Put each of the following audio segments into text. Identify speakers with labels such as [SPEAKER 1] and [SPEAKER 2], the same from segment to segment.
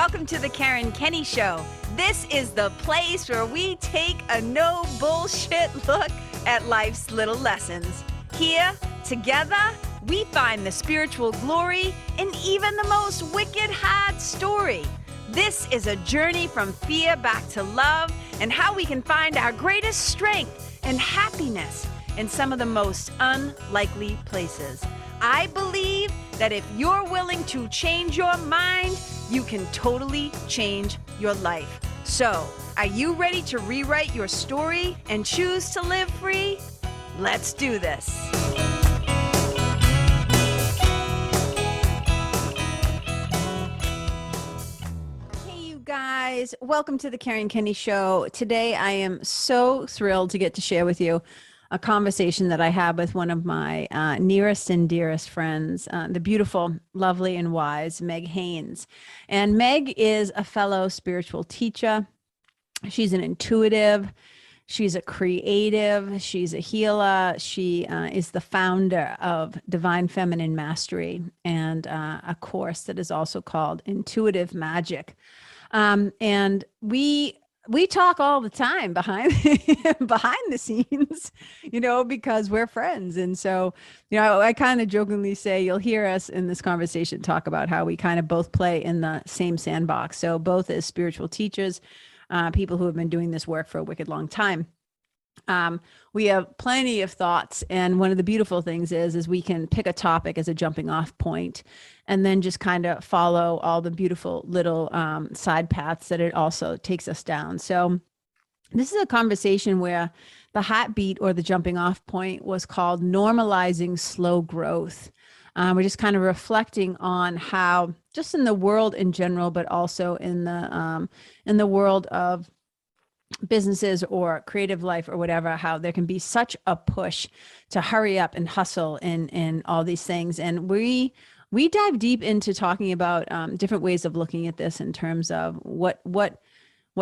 [SPEAKER 1] Welcome to the Karen Kenney Show. This is the place where we take a no bullshit look at life's little lessons. Here, together, we find the spiritual glory in even the most wicked hard story. This is a journey from fear back to love and how we can find our greatest strength and happiness in some of the most unlikely places. I believe that if you're willing to change your mind, you can totally change your life. So, are you ready to rewrite your story and choose to live free? Let's do this. Hey, you guys. Welcome to the Karen Kenney Show. Today, I am so thrilled to get to share with you a conversation that I had with one of my nearest and dearest friends, the beautiful, lovely, and wise Meg Haines. And Meg is a fellow spiritual teacher. She's an intuitive. She's a creative. She's a healer. She is the founder of Divine Feminine Mastery and a course that is also called Intuitive Magic. And we talk all the time behind the scenes, because we're friends. And so, I kind of jokingly say you'll hear us in this conversation talk about how we kind of both play in the same sandbox. So both as spiritual teachers, people who have been doing this work for a wicked long time. We have plenty of thoughts. And one of the beautiful things is we can pick a topic as a jumping off point and then just kind of follow all the beautiful little side paths that it also takes us down. So this is a conversation where the heartbeat or the jumping off point was called normalizing slow growth. We're just kind of reflecting on how just in the world in general, but also in the world of businesses or creative life or whatever, how there can be such a push to hurry up and hustle and all these things. And we dive deep into talking about different ways of looking at this in terms of what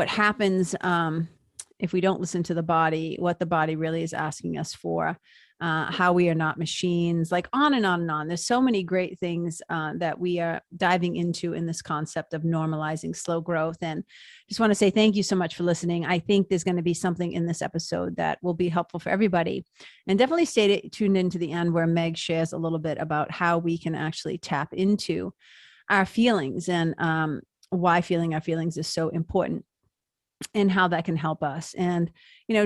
[SPEAKER 1] happens if we don't listen to the body, what the body really is asking us for, how we are not machines, like on and on and on. There's so many great things that we are diving into in this concept of normalizing slow growth. And just want to say thank you so much for listening. I think there's going to be something in this episode that will be helpful for everybody. And definitely stay tuned into the end where Meg shares a little bit about how we can actually tap into our feelings and why feeling our feelings is so important and how that can help us. And,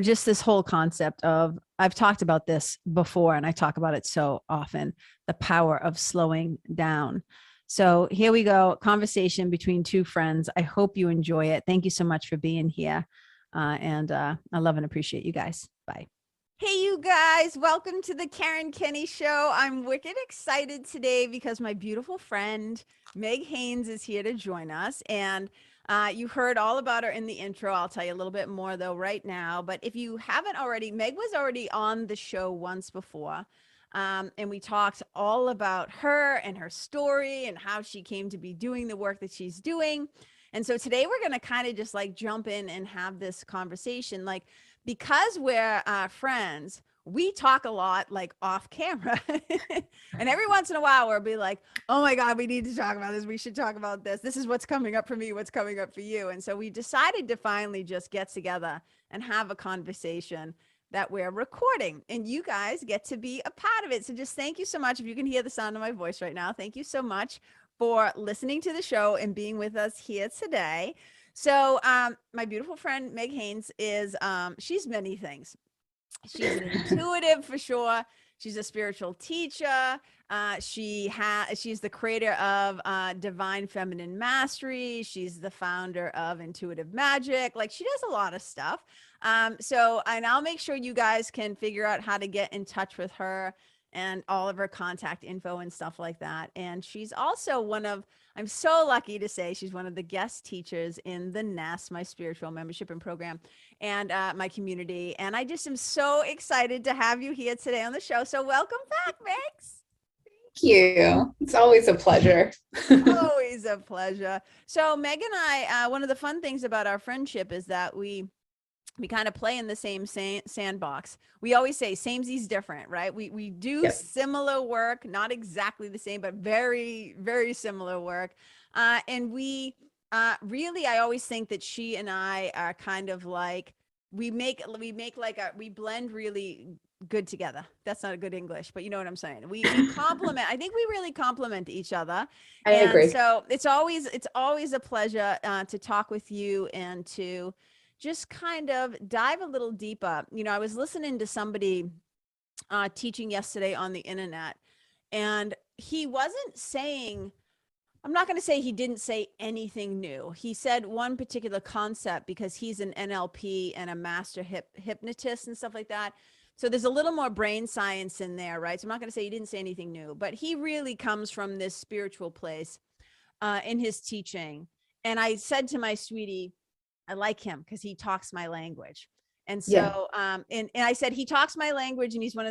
[SPEAKER 1] just this whole concept of, I've talked about this before and I talk about it so often, the power of slowing down. So here we go, conversation between two friends. I hope you enjoy it. Thank you so much for being here. And I love and appreciate you guys. Bye. Hey, you guys, welcome to the Karen Kenney Show. I'm wicked excited today because my beautiful friend, Meg Haines, is here to join us. And you heard all about her in the intro. I'll tell you a little bit more though right now. But if you haven't already, Meg was already on the show once before. And we talked all about her and her story and how she came to be doing the work that she's doing. And so today we're going to kind of just like jump in and have this conversation. Like, because we're friends, we talk a lot like off camera. And every once in a while we'll be like, oh my God, we need to talk about this. We should talk about this. This is what's coming up for me. What's coming up for you. And so we decided to finally just get together and have a conversation that we're recording, and you guys get to be a part of it. So just thank you so much. If you can hear the sound of my voice right now, thank you so much for listening to the show and being with us here today. So my beautiful friend, Meg Haines, is, she's many things. She's an intuitive for sure. She's a spiritual teacher. She's the creator of Divine Feminine Mastery. She's the founder of Intuitive Magic. Like, she does a lot of stuff. And I'll make sure you guys can figure out how to get in touch with her and all of her contact info and stuff like that. And she's also I'm so lucky to say she's one of the guest teachers in the Nest, my spiritual membership and program, and my community. And I just am so excited to have you here today on the show. So welcome back, Megs.
[SPEAKER 2] Thank you. It's always a pleasure.
[SPEAKER 1] Always a pleasure. So Meg and I, one of the fun things about our friendship is that we kind of play in the same sandbox. We always say samesies different, right? We do similar work, not exactly the same, but very, very similar work. And we Really, I always think that she and I are kind of like, we blend really good together. That's not a good English, but you know what I'm saying. We complement. I think we really complement each other.
[SPEAKER 2] I
[SPEAKER 1] And
[SPEAKER 2] agree.
[SPEAKER 1] so it's always a pleasure to talk with you and to just kind of dive a little deeper. You know, I was listening to somebody teaching yesterday on the internet, and he wasn't saying, I'm not going to say he didn't say anything new. He said one particular concept because he's an NLP and a master hypnotist and stuff like that. So there's a little more brain science in there, right? So I'm not going to say he didn't say anything new, but he really comes from this spiritual place in his teaching. And I said to my sweetie, I like him because he talks my language. And
[SPEAKER 2] Yeah.
[SPEAKER 1] so, and I said, he talks my language, and he's one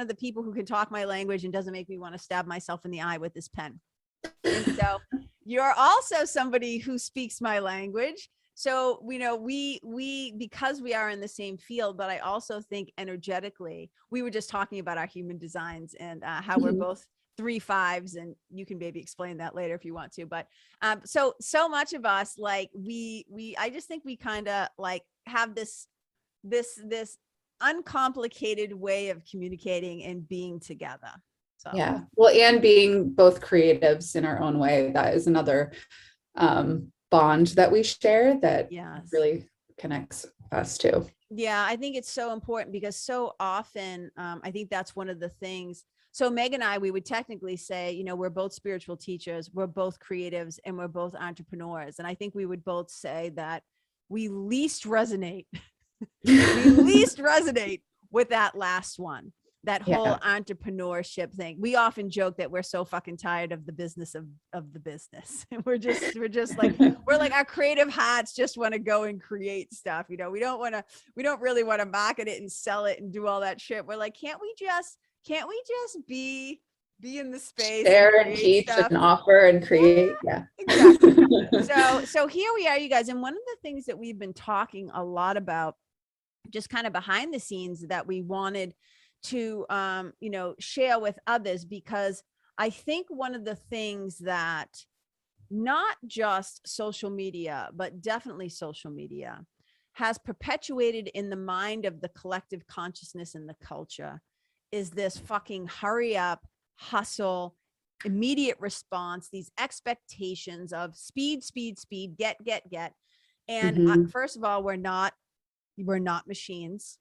[SPEAKER 1] of the people who can talk my language and doesn't make me want to stab myself in the eye with his pen. And so you're also somebody who speaks my language. So, you know, we, because we are in the same field, but I also think energetically, we were just talking about our human designs and how we're both 3/5s, and you can maybe explain that later if you want to. But so much of us, like I just think we kind of like have this uncomplicated way of communicating and being together. So.
[SPEAKER 2] Yeah. Well, and being both creatives in our own way, that is another bond that we share that really connects us too.
[SPEAKER 1] Yeah, I think it's so important because so often, I think that's one of the things. So Meg and I, we would technically say, you know, we're both spiritual teachers, we're both creatives, and we're both entrepreneurs. And I think we would both say that we least resonate, with that last one. That whole entrepreneurship thing. We often joke that we're so fucking tired of the business of the business. And we're just like, we're like, our creative hearts just want to go and create stuff. You know, we don't really want to market it and sell it and do all that shit. We're like, can't we just be in the space,
[SPEAKER 2] share and teach stuff and offer and create? Yeah,
[SPEAKER 1] exactly. So here we are, you guys. And one of the things that we've been talking a lot about, just kind of behind the scenes, that we wanted to you know, share with others, because I think one of the things that not just social media, but definitely social media has perpetuated in the mind of the collective consciousness and the culture is this fucking hurry up, hustle, immediate response, these expectations of speed, get. And first of all, we're not machines.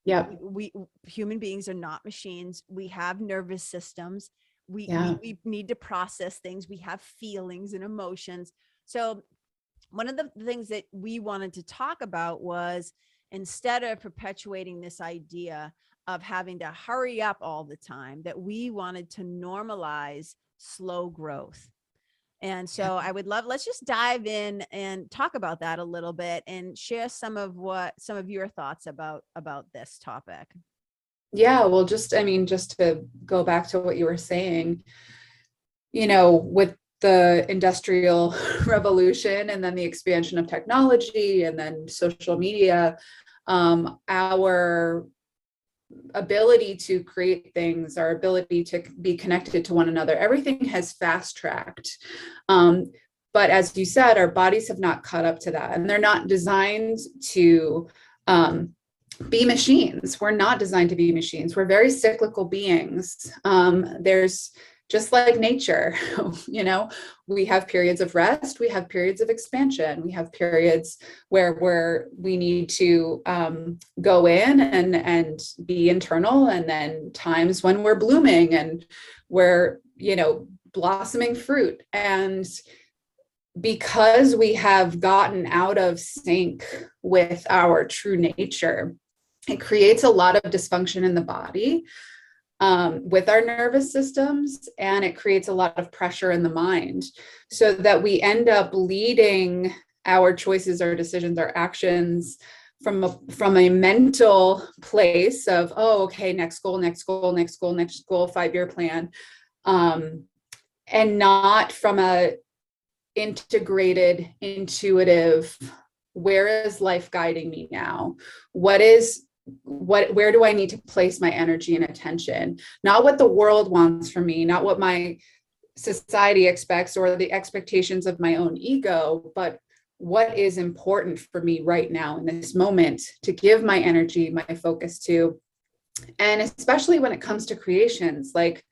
[SPEAKER 2] Yeah.
[SPEAKER 1] We human beings are not machines. We have nervous systems. We need to process things. We have feelings and emotions. So one of the things that we wanted to talk about was, instead of perpetuating this idea of having to hurry up all the time, that we wanted to normalize slow growth. And so I would love, let's just dive in and talk about that a little bit and share some of your thoughts about this topic.
[SPEAKER 2] Yeah, well, just to go back to what you were saying, you know, with the industrial revolution and then the expansion of technology and then social media, our ability to create things, our ability to be connected to one another, everything has fast tracked. But as you said, our bodies have not caught up to that, and they're not designed to be machines. We're not designed to be machines. We're very cyclical beings. There's just like nature, you know, we have periods of rest, we have periods of expansion, we have periods where we need to go in and be internal, and then times when we're blooming and we're, you know, blossoming fruit. And because we have gotten out of sync with our true nature, it creates a lot of dysfunction in the body, with our nervous systems, and it creates a lot of pressure in the mind, so that we end up leading our choices, our decisions, our actions from a mental place of, oh, okay, next goal, 5-year plan, and not from a integrated, intuitive, where is life guiding me now? Where do I need to place my energy and attention? Not what the world wants from me, not what my society expects or the expectations of my own ego, but what is important for me right now in this moment to give my energy, my focus to. And especially when it comes to creations, like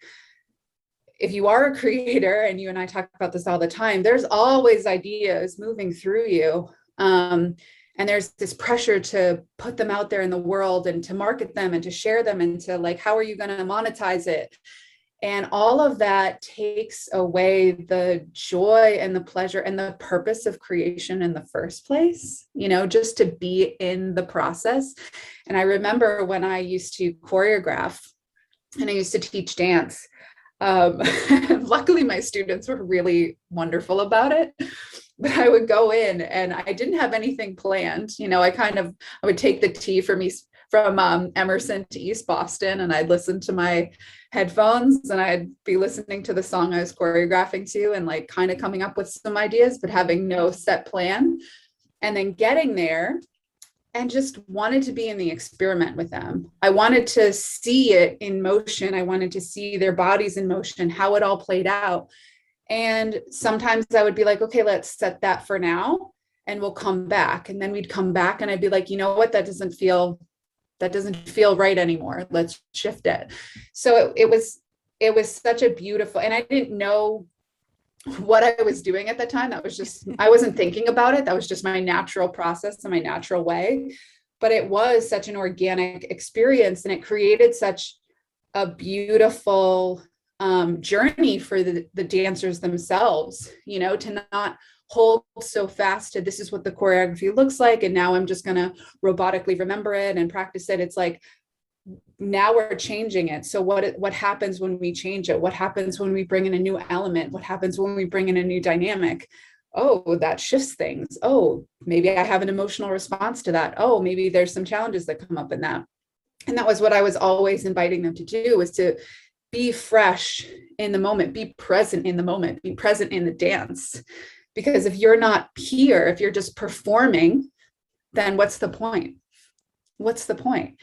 [SPEAKER 2] if you are a creator, and you and I talk about this all the time, there's always ideas moving through you. And there's this pressure to put them out there in the world and to market them and to share them and to like, how are you going to monetize it? And all of that takes away the joy and the pleasure and the purpose of creation in the first place, just to be in the process. And I remember when I used to choreograph and I used to teach dance. Luckily, my students were really wonderful about it. But I would go in and I didn't have anything planned. I would take the T from Emerson to East Boston, and I'd listen to my headphones and I'd be listening to the song I was choreographing to and like kind of coming up with some ideas, but having no set plan. And then getting there and just wanted to be in the experiment with them. I wanted to see it in motion. I wanted to see their bodies in motion, how it all played out. And sometimes I would be like, okay, let's set that for now and we'll come back. And then we'd come back and I'd be like, you know what, that doesn't feel right anymore. Let's shift it. So it was such a beautiful, and I didn't know what I was doing at the time. I wasn't thinking about it. That was just my natural process and my natural way. But it was such an organic experience, and it created such a beautiful journey for the dancers themselves, to not hold so fast to this is what the choreography looks like, and now I'm just going to robotically remember it and practice it. It's like, now we're changing it. So what happens when we change it? What happens when we bring in a new element? What happens when we bring in a new dynamic? Oh, that shifts things. Oh, maybe I have an emotional response to that. Oh, maybe there's some challenges that come up in that. And that was what I was always inviting them to do, was to be fresh in the moment, be present in the moment, be present in the dance. Because if you're not here, if you're just performing, then what's the point? What's the point?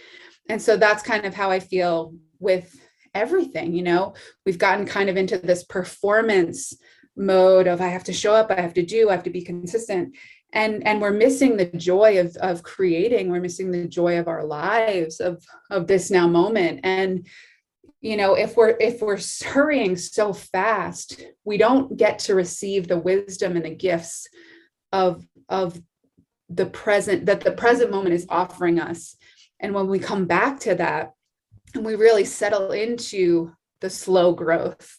[SPEAKER 2] And so that's kind of how I feel with everything. We've gotten kind of into this performance mode of I have to show up, I have to be consistent. And we're missing the joy of creating. We're missing the joy of our lives, of this now moment. And if we're hurrying so fast, we don't get to receive the wisdom and the gifts of the present, that the present moment is offering us. And when we come back to that and we really settle into the slow growth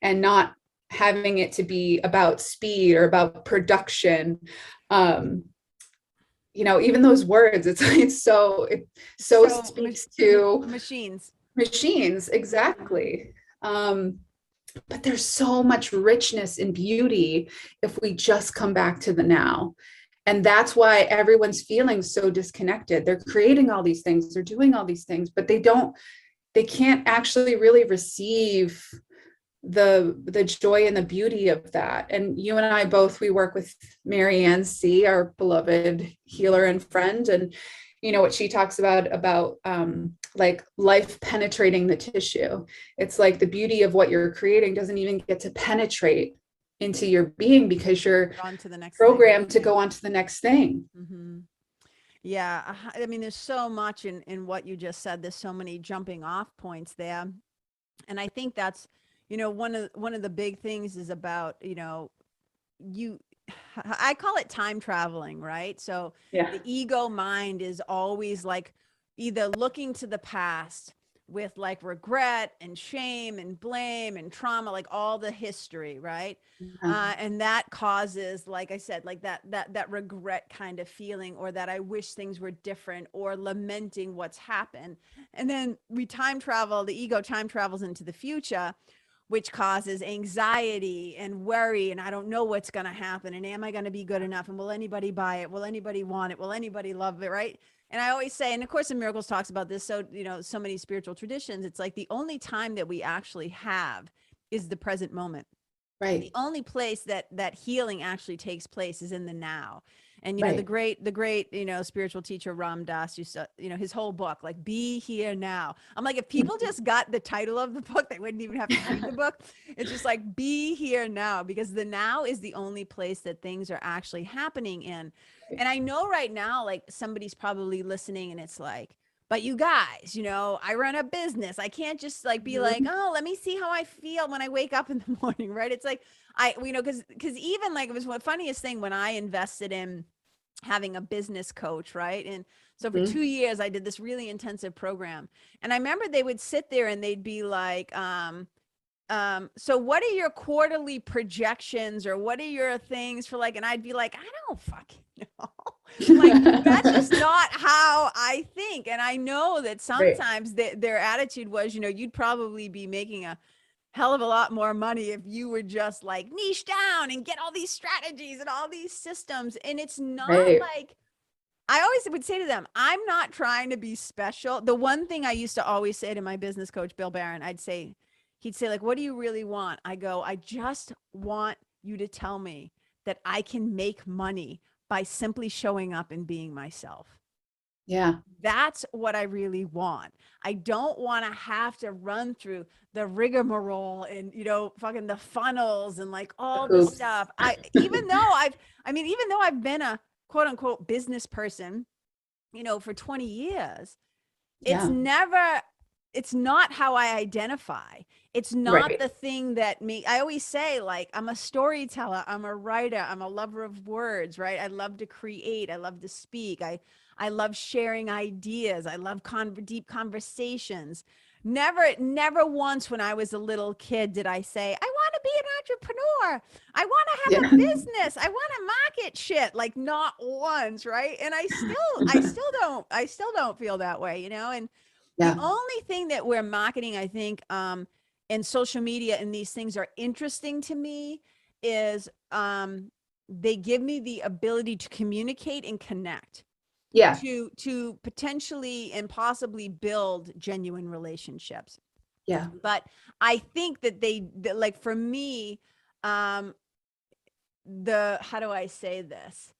[SPEAKER 2] and not having it to be about speed or about production, even those words, it speaks to machines. Exactly. But there's so much richness and beauty if we just come back to the now. And that's why everyone's feeling so disconnected. They're creating all these things, they're doing all these things, but they can't actually really receive the joy and the beauty of that. And you and I both, we work with Marianne C., our beloved healer and friend. And what she talks about like life penetrating the tissue. It's like the beauty of what you're creating doesn't even get to penetrate into your being because you're
[SPEAKER 1] on to the next
[SPEAKER 2] programmed to go on to the next thing.
[SPEAKER 1] Mm-hmm. Yeah. I mean, there's so much in what you just said. There's so many jumping off points there. And I think that's, one of the big things is about, I call it time traveling, right? So the ego mind is always like either looking to the past with like regret and shame and blame and trauma, like all the history, right? And that causes, like I said, like that regret kind of feeling, or that I wish things were different, or lamenting what's happened. And then the ego time travels into the future, which causes anxiety and worry. And I don't know what's going to happen. And am I going to be good enough? And will anybody buy it? Will anybody want it? Will anybody love it? Right. And I always say, and of course, in Miracles talks about this. So, so many spiritual traditions, it's like the only time that we actually have is the present moment.
[SPEAKER 2] Right.
[SPEAKER 1] The only place that healing actually takes place is in the now. And,
[SPEAKER 2] Right.
[SPEAKER 1] the great, spiritual teacher Ram Dass used to, his whole book, like, be here now. I'm like, if people just got the title of the book, they wouldn't even have to read the book. It's just like, be here now, because the now is the only place that things are actually happening in. And I know right now, like, somebody's probably listening and it's like, but you guys, I run a business. I can't just like be like,
[SPEAKER 2] Mhm.
[SPEAKER 1] oh, let me see how I feel when I wake up in the morning, right? It's like, because even like, it was the funniest thing when I invested in having a business coach, right? And so for
[SPEAKER 2] Mhm.
[SPEAKER 1] 2 years, I did this really intensive program. And I remember they would sit there and they'd be like, so what are your quarterly projections, or what are your things for, like, and I'd be like, I don't fucking know. Like, that's just not how I think. And I know that
[SPEAKER 2] Right.
[SPEAKER 1] sometimes their attitude was, you'd probably be making a hell of a lot more money if you were just like niche down and get all these strategies and all these systems. And it's not
[SPEAKER 2] Right.
[SPEAKER 1] like, I always would say to them, I'm not trying to be special. The one thing I used to always say to my business coach, Bill Barron, he'd say, like, what do you really want? I go, I just want you to tell me that I can make money by simply showing up and being myself.
[SPEAKER 2] Yeah.
[SPEAKER 1] That's what I really want. I don't want to have to run through the rigmarole and, fucking the funnels and like all this
[SPEAKER 2] Oops.
[SPEAKER 1] stuff. Even though I've been a quote unquote business person, for 20 years, it's
[SPEAKER 2] Yeah.
[SPEAKER 1] never, it's not how I identify. It's not
[SPEAKER 2] Right.
[SPEAKER 1] the thing that I always say, like, I'm a storyteller, I'm a writer, I'm a lover of words, right? I love to create, I love to speak. I love sharing ideas. I love deep conversations. Never once when I was a little kid did I say, I want to be an entrepreneur. I want to have a
[SPEAKER 2] Yeah.
[SPEAKER 1] business. I want to market shit. Like, not once, right? And I still don't feel that way, And the
[SPEAKER 2] Yeah.
[SPEAKER 1] only thing that we're marketing, I think, and social media and these things are interesting to me is they give me the ability to communicate and connect,
[SPEAKER 2] Yeah.
[SPEAKER 1] to potentially and possibly build genuine relationships.
[SPEAKER 2] Yeah.
[SPEAKER 1] But I think that like, for me, um how do I say this?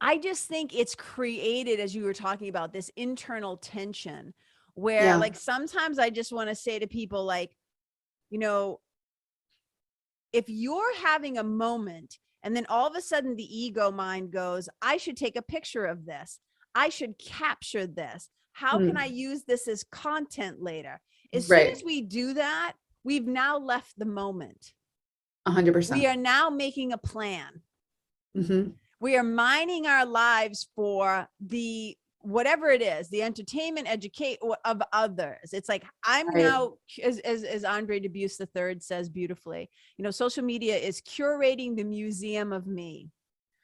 [SPEAKER 1] I just think it's created, as you were talking about, this internal tension where,
[SPEAKER 2] Yeah.
[SPEAKER 1] like, sometimes I just want to say to people, like, you know if you're having a moment and then all of a sudden the ego mind goes, I should take a picture of this, I should capture this, how can I
[SPEAKER 2] Mm.
[SPEAKER 1] use this as content later? As soon as
[SPEAKER 2] Right.
[SPEAKER 1] we do that, we've now left the moment. We
[SPEAKER 2] 100%.
[SPEAKER 1] are now making a plan.
[SPEAKER 2] Hmm.
[SPEAKER 1] We are mining our lives for the whatever it is, the entertainment, educate of others. It's like, I'm
[SPEAKER 2] Right.
[SPEAKER 1] now, as Andre Dubus III says beautifully, social media is curating the museum of me.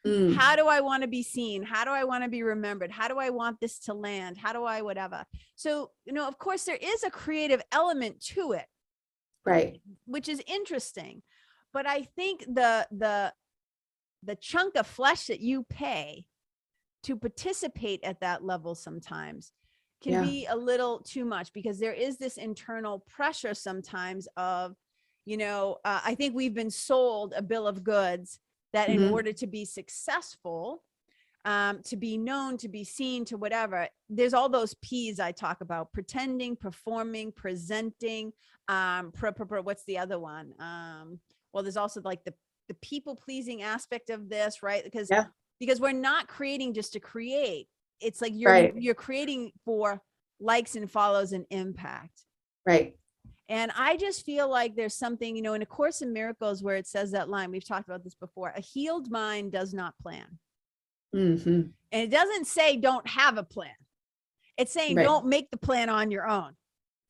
[SPEAKER 2] Mm.
[SPEAKER 1] How do I want to be seen? How do I want to be remembered? How do I want this to land? How do I whatever? So, of course there is a creative element to it,
[SPEAKER 2] Right.
[SPEAKER 1] which is interesting. But I think the chunk of flesh that you pay to participate at that level sometimes can
[SPEAKER 2] Yeah.
[SPEAKER 1] be a little too much, because there is this internal pressure sometimes of, I think we've been sold a bill of goods that in
[SPEAKER 2] Hmm.
[SPEAKER 1] order to be successful, to be known, to be seen, to whatever, there's all those P's I talk about: pretending, performing, presenting, what's the other one? Well, there's also like the people pleasing aspect of this, right?
[SPEAKER 2] Yeah.
[SPEAKER 1] Because we're not creating just to create. It's like
[SPEAKER 2] Right.
[SPEAKER 1] you're creating for likes and follows and impact.
[SPEAKER 2] Right.
[SPEAKER 1] And I just feel like there's something, in A Course in Miracles, where it says that line, we've talked about this before: a healed mind does not plan.
[SPEAKER 2] Hmm.
[SPEAKER 1] And it doesn't say don't have a plan. It's saying
[SPEAKER 2] Right.
[SPEAKER 1] don't make the plan on your own.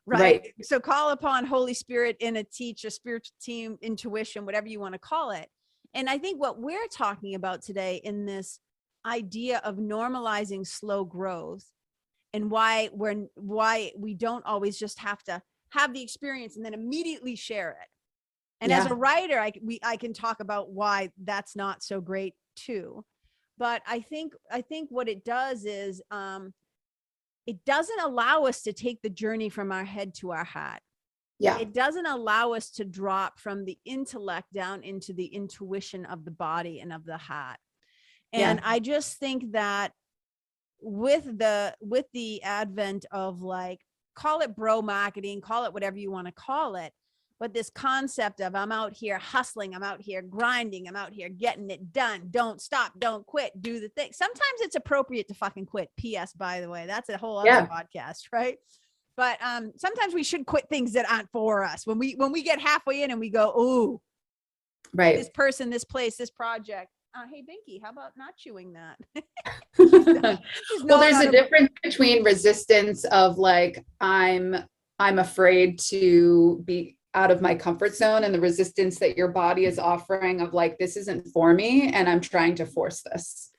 [SPEAKER 1] Right.
[SPEAKER 2] Right.
[SPEAKER 1] So call upon Holy Spirit in a teacher, spiritual team, intuition, whatever you want to call it. And I think what we're talking about today in this idea of normalizing slow growth, and why we don't always just have to have the experience and then immediately share it. And as a
[SPEAKER 2] Yeah.
[SPEAKER 1] writer, I can talk about why that's not so great too. But I think what it does is, it doesn't allow us to take the journey from our head to our heart.
[SPEAKER 2] Yeah.
[SPEAKER 1] It doesn't allow us to drop from the intellect down into the intuition of the body and of the heart. And I just think that with the advent of, like, call it bro marketing, call it whatever you want to call it, but this concept of I'm out here hustling, I'm out here grinding, I'm out here getting it done, don't stop, don't quit, do the thing. Sometimes it's appropriate to fucking quit. PS, by the way, that's a whole other podcast, right? But sometimes we should quit things that aren't for us. When we get halfway in and we go, ooh,
[SPEAKER 2] right,
[SPEAKER 1] this person, this place, this project. Hey, Binky, how about not chewing that?
[SPEAKER 2] Well, there's a difference between resistance of, like, I'm afraid to be out of my comfort zone, and the resistance that your body is offering of, like, this isn't for me and I'm trying to force this.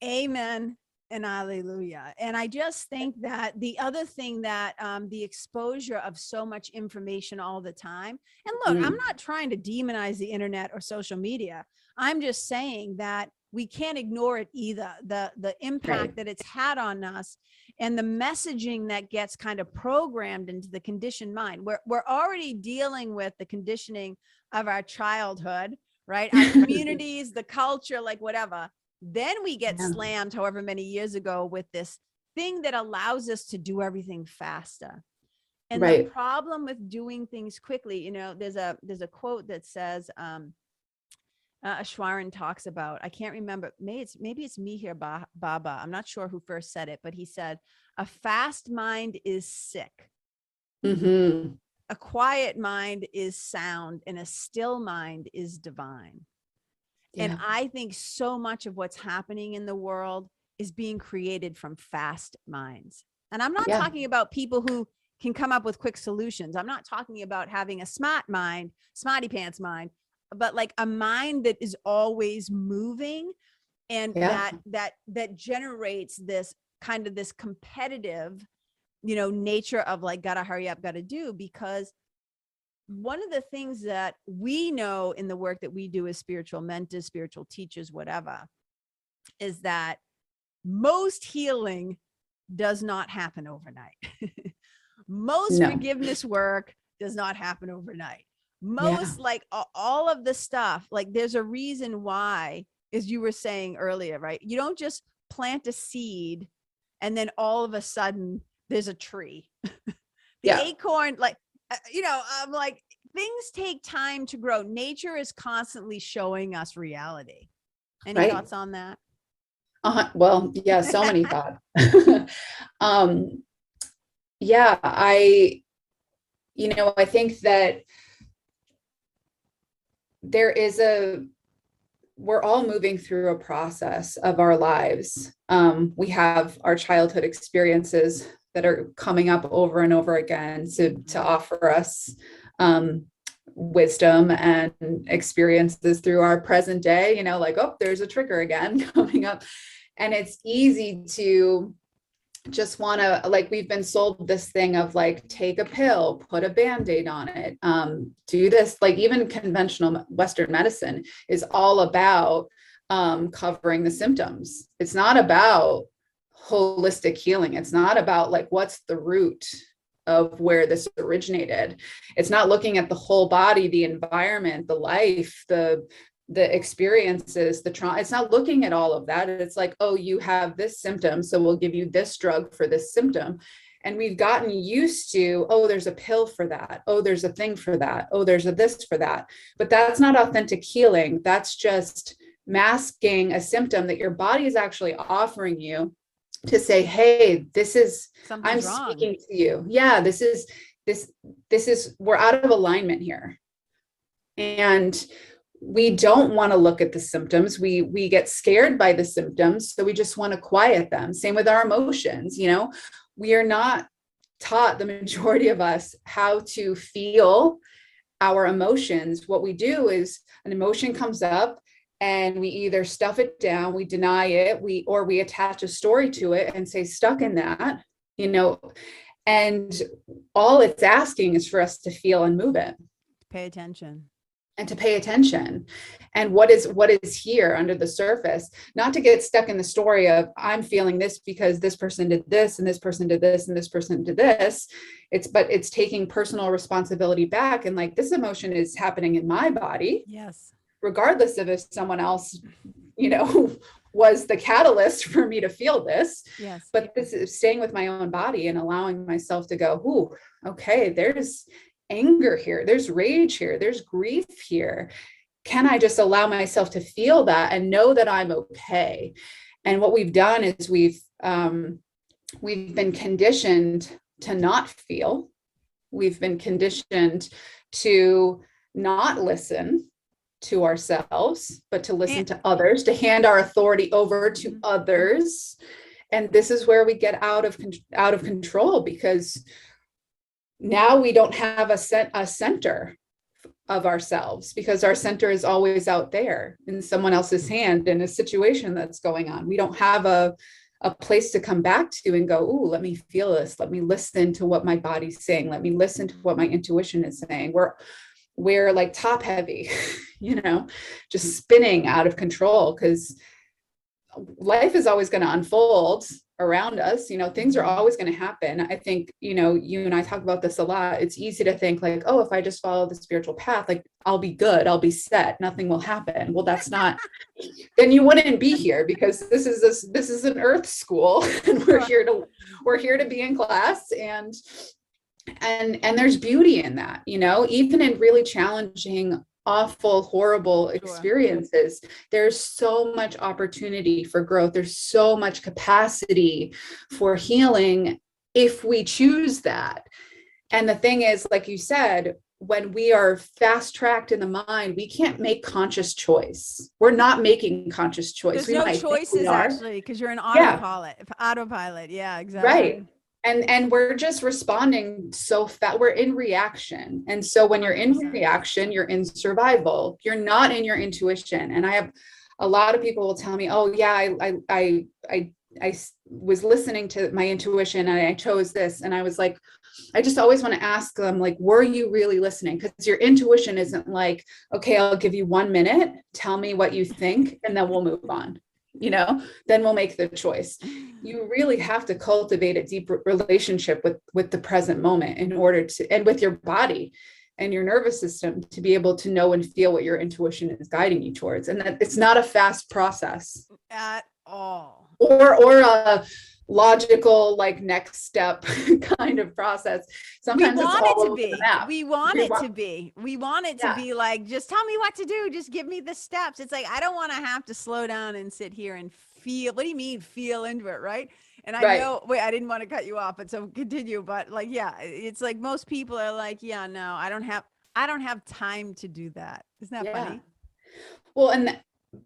[SPEAKER 1] Amen and hallelujah. And I just think that the other thing that the exposure of so much information all the time, and look, I'm not trying to demonize the internet or social media. I'm just saying that we can't ignore it either. The impact that it's had on us, and the messaging that gets kind of programmed into the conditioned mind. We're already dealing with the conditioning of our childhood, right? Our communities, the culture, like whatever. Then we get slammed however many years ago with this thing that allows us to do everything faster. And the problem with doing things quickly, you know, there's a quote that says, Ashwaran talks about, I can't remember, maybe it's Mihir Baba. I'm not sure who first said it, but he said, a fast mind is sick.
[SPEAKER 2] Mm-hmm.
[SPEAKER 1] A quiet mind is sound, and a still mind is divine. And I think so much of what's happening in the world is being created from fast minds. And I'm not talking about people who can come up with quick solutions. I'm not talking about having a smart mind, smarty pants mind, but like a mind that is always moving, and that generates this kind of this competitive, you know, nature of like, gotta hurry up, gotta do. Because one of the things that we know in the work that we do as spiritual mentors, spiritual teachers, whatever, is that most healing does not happen overnight. Most forgiveness work does not happen overnight. Most like all of the stuff, like there's a reason why, as you were saying earlier, right? You don't just plant a seed and then all of a sudden there's a tree. The acorn, like, you know, I'm like, things take time to grow. Nature is constantly showing us reality. Any thoughts on that?
[SPEAKER 2] Well, yeah, so many thoughts. I think that we're all moving through a process of our lives. We have our childhood experiences that are coming up over and over again to offer us wisdom and experiences through our present day, you know, like, oh, there's a trigger again coming up. And it's easy to just want to, like, we've been sold this thing of like, take a pill, put a Band-Aid on it, do this, like even conventional Western medicine is all about covering the symptoms. It's not about holistic healing. It's not about like, what's the root of where this originated. It's not looking at the whole body, the environment, the life, the experiences, the trauma. It's not looking at all of that. It's like, oh, you have this symptom, so we'll give you this drug for this symptom. And we've gotten used to, oh, there's a pill for that. Oh, there's a thing for that. Oh, there's a this for that. But that's not authentic healing. That's just masking a symptom that your body is actually offering you to say, hey, this is,
[SPEAKER 1] Something's
[SPEAKER 2] I'm
[SPEAKER 1] wrong.
[SPEAKER 2] speaking to you. Yeah, this is, we're out of alignment here. And we don't want to look at the symptoms. We get scared by the symptoms. So we just want to quiet them. Same with our emotions. You know, we are not taught, the majority of us, how to feel our emotions. What we do is an emotion comes up and we either stuff it down, we deny it, or we attach a story to it and say, stuck in that, you know, and all it's asking is for us to feel and move it.
[SPEAKER 1] Pay attention.
[SPEAKER 2] And to pay attention, and what is here under the surface, not to get stuck in the story of, I'm feeling this because this person did this and this person did this and this person did this. It's taking personal responsibility back, and like, this emotion is happening in my body.
[SPEAKER 1] Yes.
[SPEAKER 2] Regardless of if someone else, you know, was the catalyst for me to feel this.
[SPEAKER 1] Yes.
[SPEAKER 2] But this is staying with my own body and allowing myself to go, ooh, okay, there's anger here, there's rage here, there's grief here. Can I just allow myself to feel that and know that I'm okay? And what we've done is we've been conditioned to not feel. We've been conditioned to not listen to ourselves, but to listen to others, to hand our authority over to others. And this is where we get out of control, because now we don't have a center of ourselves, because our center is always out there in someone else's hand in a situation that's going on. We don't have a place to come back to and go, ooh, let me feel this. Let me listen to what my body's saying. Let me listen to what my intuition is saying. We're like top heavy, just spinning out of control, because life is always going to unfold around us. Things are always going to happen. I think, you and I talk about this a lot. It's easy to think like, oh, if I just follow the spiritual path, like I'll be good, I'll be set, nothing will happen. Well, that's not, then you wouldn't be here, because this is an earth school and we're here to be in class, and there's beauty in that, even in really challenging, awful, horrible experiences. There's so much opportunity for growth. There's so much capacity for healing if we choose that. And the thing is, like you said, when we are fast tracked in the mind, we can't make conscious choice. We're not making conscious choice.
[SPEAKER 1] There's no choices actually, because you're an autopilot. Yeah, exactly.
[SPEAKER 2] Right. And we're just responding so fast. We're in reaction. And so when you're in reaction, you're in survival. You're not in your intuition. And I have a lot of people will tell me, oh yeah, I was listening to my intuition and I chose this. And I was like, I just always want to ask them, like, were you really listening? Because your intuition isn't like, okay, I'll give you 1 minute, tell me what you think, and then we'll move on. Then we'll make the choice. You really have to cultivate a deep relationship with the present moment in order to, and with your body and your nervous system, to be able to know and feel what your intuition is guiding you towards. And that it's not a fast process
[SPEAKER 1] at all,
[SPEAKER 2] or a logical, like, next step kind of process. Sometimes
[SPEAKER 1] we want
[SPEAKER 2] it's all
[SPEAKER 1] it to be. We want it to be. We want it to be like, just tell me what to do. Just give me the steps. It's like, I don't want to have to slow down and sit here and feel. What do you mean feel into it, right? And I know, wait, I didn't want to cut you off, but so continue. But like, yeah, it's like most people are like, yeah, no, I don't have time to do that. Isn't that funny?
[SPEAKER 2] Well,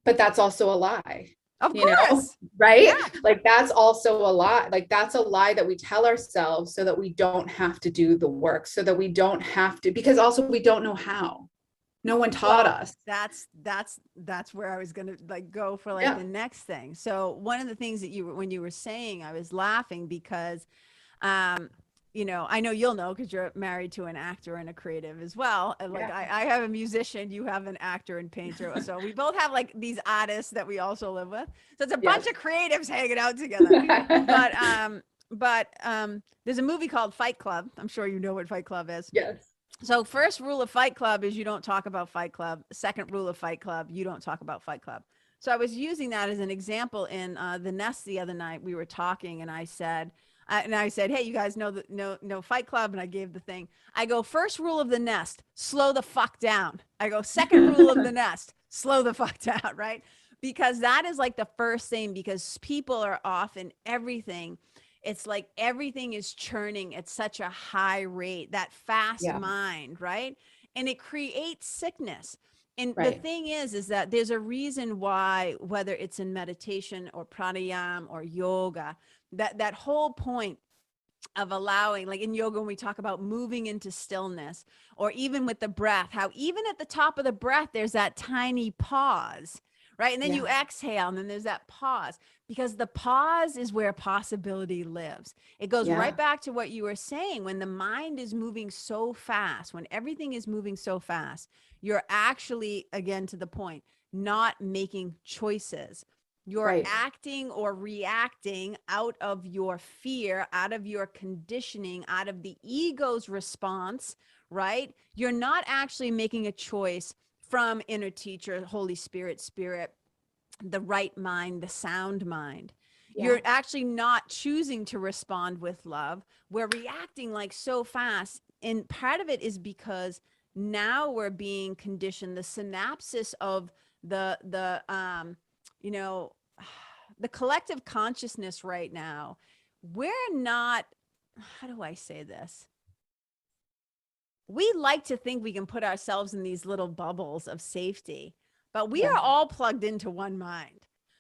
[SPEAKER 2] but that's also a lie.
[SPEAKER 1] Of course.
[SPEAKER 2] Right? Yeah. Like that's also a lie. Like that's a lie that we tell ourselves so that we don't have to do the work, so that we don't have to, because also we don't know how. No one taught us.
[SPEAKER 1] That's where I was going to like go for like the next thing. So one of the things that when you were saying, I was laughing because, I know you'll know because you're married to an actor and a creative as well. And like I have a musician, you have an actor and painter. So we both have like these artists that we also live with. So it's a bunch of creatives hanging out together. But there's a movie called Fight Club. I'm sure you know what Fight Club is.
[SPEAKER 2] Yes.
[SPEAKER 1] So first rule of Fight Club is you don't talk about Fight Club. Second rule of Fight Club, you don't talk about Fight Club. So I was using that as an example in the Nest the other night. We were talking and I said, hey, you guys know no Fight Club. And I gave the thing. I go, first rule of the Nest, slow the fuck down. I go, second rule of the Nest, slow the fuck down, right? Because that is like the first thing, because people are often everything. It's like everything is churning at such a high rate, that fast mind, right? And it creates sickness. And the thing is that there's a reason why, whether it's in meditation or pranayama or yoga, that whole point of allowing, like in yoga, when we talk about moving into stillness, or even with the breath, how even at the top of the breath, there's that tiny pause, right? And then you exhale, and then there's that pause, because the pause is where possibility lives. It goes right back to what you were saying. When the mind is moving so fast, when everything is moving so fast, you're actually, again, to the point, not making choices. You're acting or reacting out of your fear, out of your conditioning, out of the ego's response, right? You're not actually making a choice from inner teacher, Holy Spirit, the right mind, the sound mind.
[SPEAKER 2] Yeah.
[SPEAKER 1] You're actually not choosing to respond with love. We're reacting like so fast. And part of it is because now we're being conditioned. The synapses of you know, the collective consciousness right now, we're not, how do I say this? We like to think we can put ourselves in these little bubbles of safety, but we are all plugged into one mind.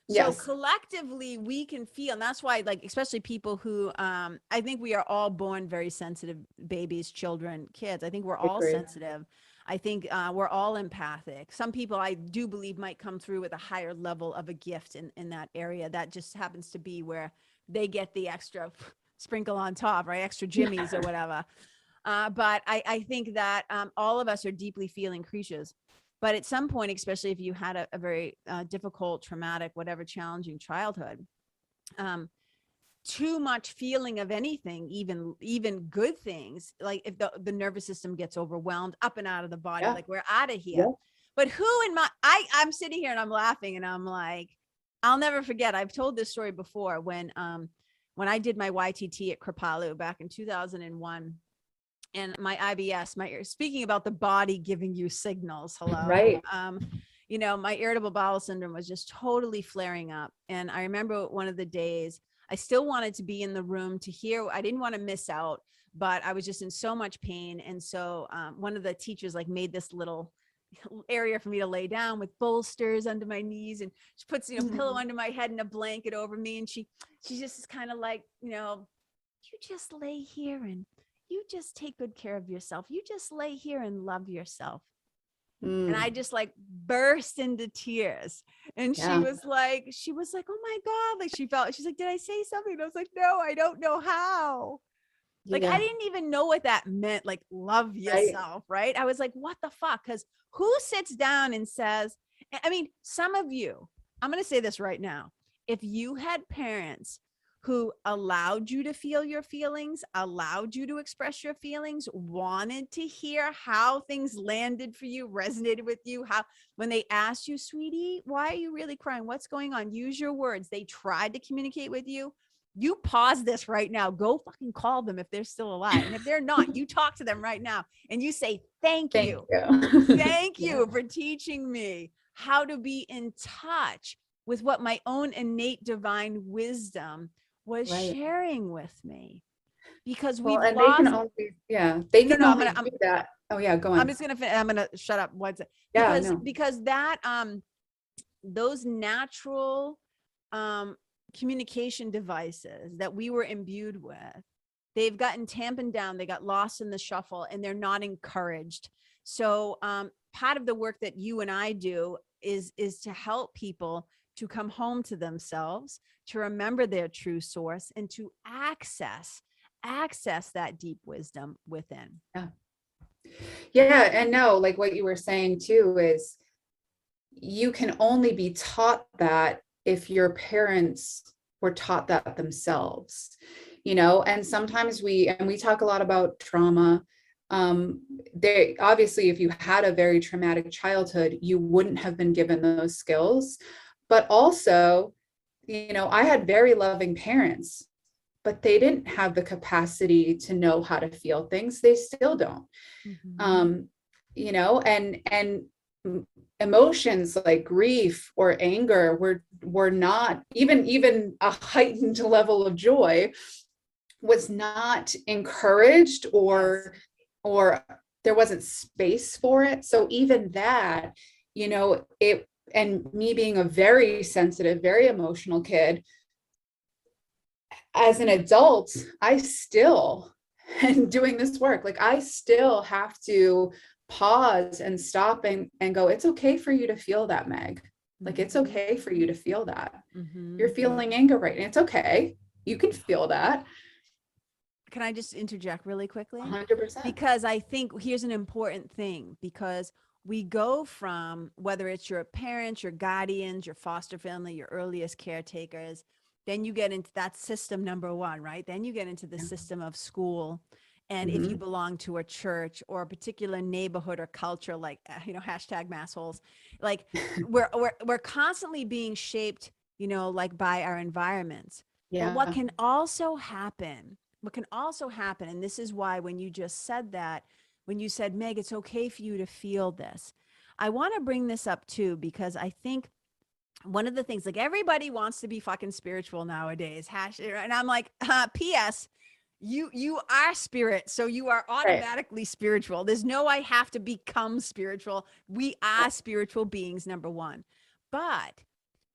[SPEAKER 1] So
[SPEAKER 2] Yes.
[SPEAKER 1] collectively we can feel, and that's why, like, especially people who, I think we are all born very sensitive babies, children, kids. I think we're all
[SPEAKER 2] Agree.
[SPEAKER 1] sensitive. I think we're all empathic. Some people I do believe might come through with a higher level of a gift in that area. That just happens to be where they get the extra sprinkle on top, right? Extra jimmies or whatever. But I think that all of us are deeply feeling creatures. But at some point, especially if you had a very difficult, traumatic, whatever, challenging childhood, too much feeling of anything, even good things, like if the nervous system gets overwhelmed, up and out of the body, like we're out of here. But who in my, I'm sitting here and I'm laughing and I'm like, I'll never forget. I've told this story before when I did my YTT at Kripalu back in 2001. And my IBS, speaking about the body giving you signals, hello.
[SPEAKER 2] Right.
[SPEAKER 1] You know, my irritable bowel syndrome was just totally flaring up. And I remember one of the days, I still wanted to be in the room to hear, I didn't want to miss out, but I was just in so much pain. And so one of the teachers like made this little area for me to lay down with bolsters under my knees, and she puts, you know, pillow under my head and a blanket over me. And she just is kind of like, you know, you just lay here and you just take good care of yourself. You just lay here and love yourself. And I just like burst into tears. And she was like, oh my God. Like she's like, did I say something? And I was like, no, I don't know how. Like, I didn't even know what that meant. Like, love yourself, right? I was like, what the fuck? Because who sits down and says, I mean, some of you, I'm going to say this right now. If you had parents who allowed you to feel your feelings, allowed you to express your feelings, wanted to hear how things landed for you, resonated with you, how, when they asked you, sweetie, why are you really crying? What's going on? Use your words. They tried to communicate with you. You pause this right now. Go fucking call them if they're still alive. And if they're not, you talk to them right now and you say, thank you. Thank you for teaching me how to be in touch with what my own innate divine wisdom was sharing with me. Because we've lost.
[SPEAKER 2] They can always, they can only do that. Oh yeah, go on.
[SPEAKER 1] I'm just gonna I'm gonna shut up. What's it? Because that those natural communication devices that we were imbued with, they've gotten tampened down. They got lost in the shuffle, and they're not encouraged. So part of the work that you and I do is to help people to come home to themselves, to remember their true source, and to access that deep wisdom within.
[SPEAKER 2] And no, like what you were saying too is you can only be taught that if your parents were taught that themselves, you know. And sometimes we talk a lot about trauma. They obviously, if you had a very traumatic childhood, you wouldn't have been given those skills. But also, you know, I had very loving parents, but they didn't have the capacity to know how to feel things. They still don't. You know, and emotions like grief or anger were not, even a heightened level of joy was not encouraged, or there wasn't space for it. So even that, you know, and me being a very sensitive, very emotional kid, as an adult, I still, and doing this work, like I still have to pause and stop and go, it's okay for you to feel that, Meg. Like, it's okay for you to feel that. You're feeling anger right now. It's okay. You can feel that.
[SPEAKER 1] Can I just interject really quickly?
[SPEAKER 2] 100%.
[SPEAKER 1] Because I think here's an important thing, because we go from, whether it's your parents, your guardians, your foster family, your earliest caretakers, then you get into that system, number one, right? Then you get into the system of school And if you
[SPEAKER 2] Mhm.
[SPEAKER 1] belong to a church or a particular neighborhood or culture, like, hashtag massholes, like we're constantly being shaped, like by our environments. But
[SPEAKER 2] Yeah.
[SPEAKER 1] what can also happen, and this is why when you just said that, when you said, Meg, it's okay for you to feel this, I want to bring this up too, because I think one of the things, like, everybody wants to be fucking spiritual nowadays. And I'm like, P.S. You are spirit, so you are
[SPEAKER 2] Right.
[SPEAKER 1] automatically spiritual. There's no I have to become spiritual. We are spiritual beings, number one. But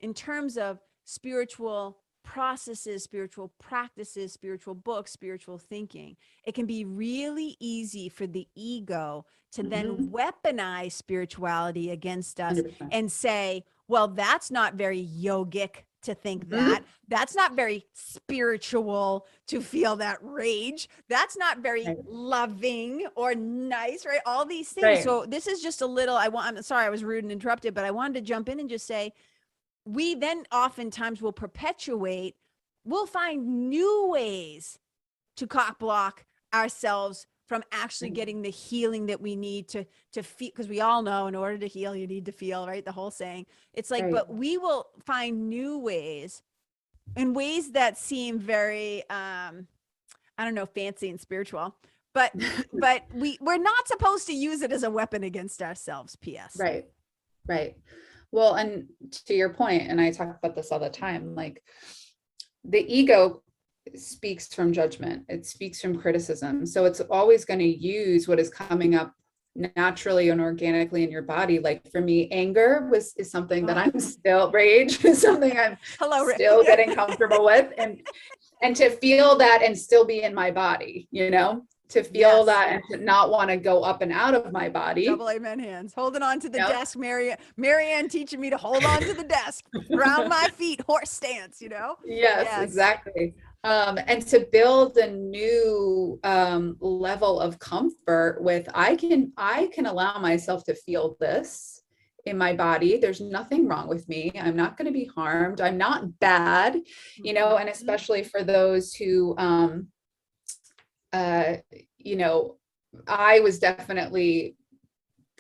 [SPEAKER 1] in terms of spiritual processes, spiritual practices, spiritual books, spiritual thinking, it can be really easy for the ego to then
[SPEAKER 2] Mhm.
[SPEAKER 1] weaponize spirituality against us
[SPEAKER 2] 100%.
[SPEAKER 1] and say, well, that's not very yogic to think that.
[SPEAKER 2] Mhm.
[SPEAKER 1] That's not very spiritual to feel that rage. That's not very
[SPEAKER 2] Right.
[SPEAKER 1] loving or nice, right? All these things.
[SPEAKER 2] Right.
[SPEAKER 1] So this is just a little, I'm sorry, I was rude and interrupted, but I wanted to jump in and just say, we then oftentimes will perpetuate, we'll find new ways to cock block ourselves from actually getting the healing that we need to feel, because we all know in order to heal you need to feel, right? The whole saying. It's like,
[SPEAKER 2] Right.
[SPEAKER 1] but we will find new ways, in ways that seem very I don't know, fancy and spiritual, but we're not supposed to use it as a weapon against ourselves. PS.
[SPEAKER 2] Right. Right. Well, and to your point, and I talk about this all the time, like the ego speaks from judgment, it speaks from criticism. So it's always going to use what is coming up naturally and organically in your body. Like for me, anger is something that
[SPEAKER 1] Oh,
[SPEAKER 2] I'm still, rage is something I'm
[SPEAKER 1] hello.
[SPEAKER 2] still getting comfortable with. And to feel that and still be in my body, to feel
[SPEAKER 1] Yes.
[SPEAKER 2] that and to not want to go up and out of my body,
[SPEAKER 1] Double amen hands. Holding on to the
[SPEAKER 2] you know?
[SPEAKER 1] desk, Marianne teaching me to hold on to the desk, ground my feet, horse stance.
[SPEAKER 2] Yes,
[SPEAKER 1] Yes.
[SPEAKER 2] exactly. And to build a new level of comfort with, I can allow myself to feel this in my body. There's nothing wrong with me. I'm not going to be harmed. I'm not bad, and
[SPEAKER 1] Mhm.
[SPEAKER 2] especially for those who, uh, you know, I was definitely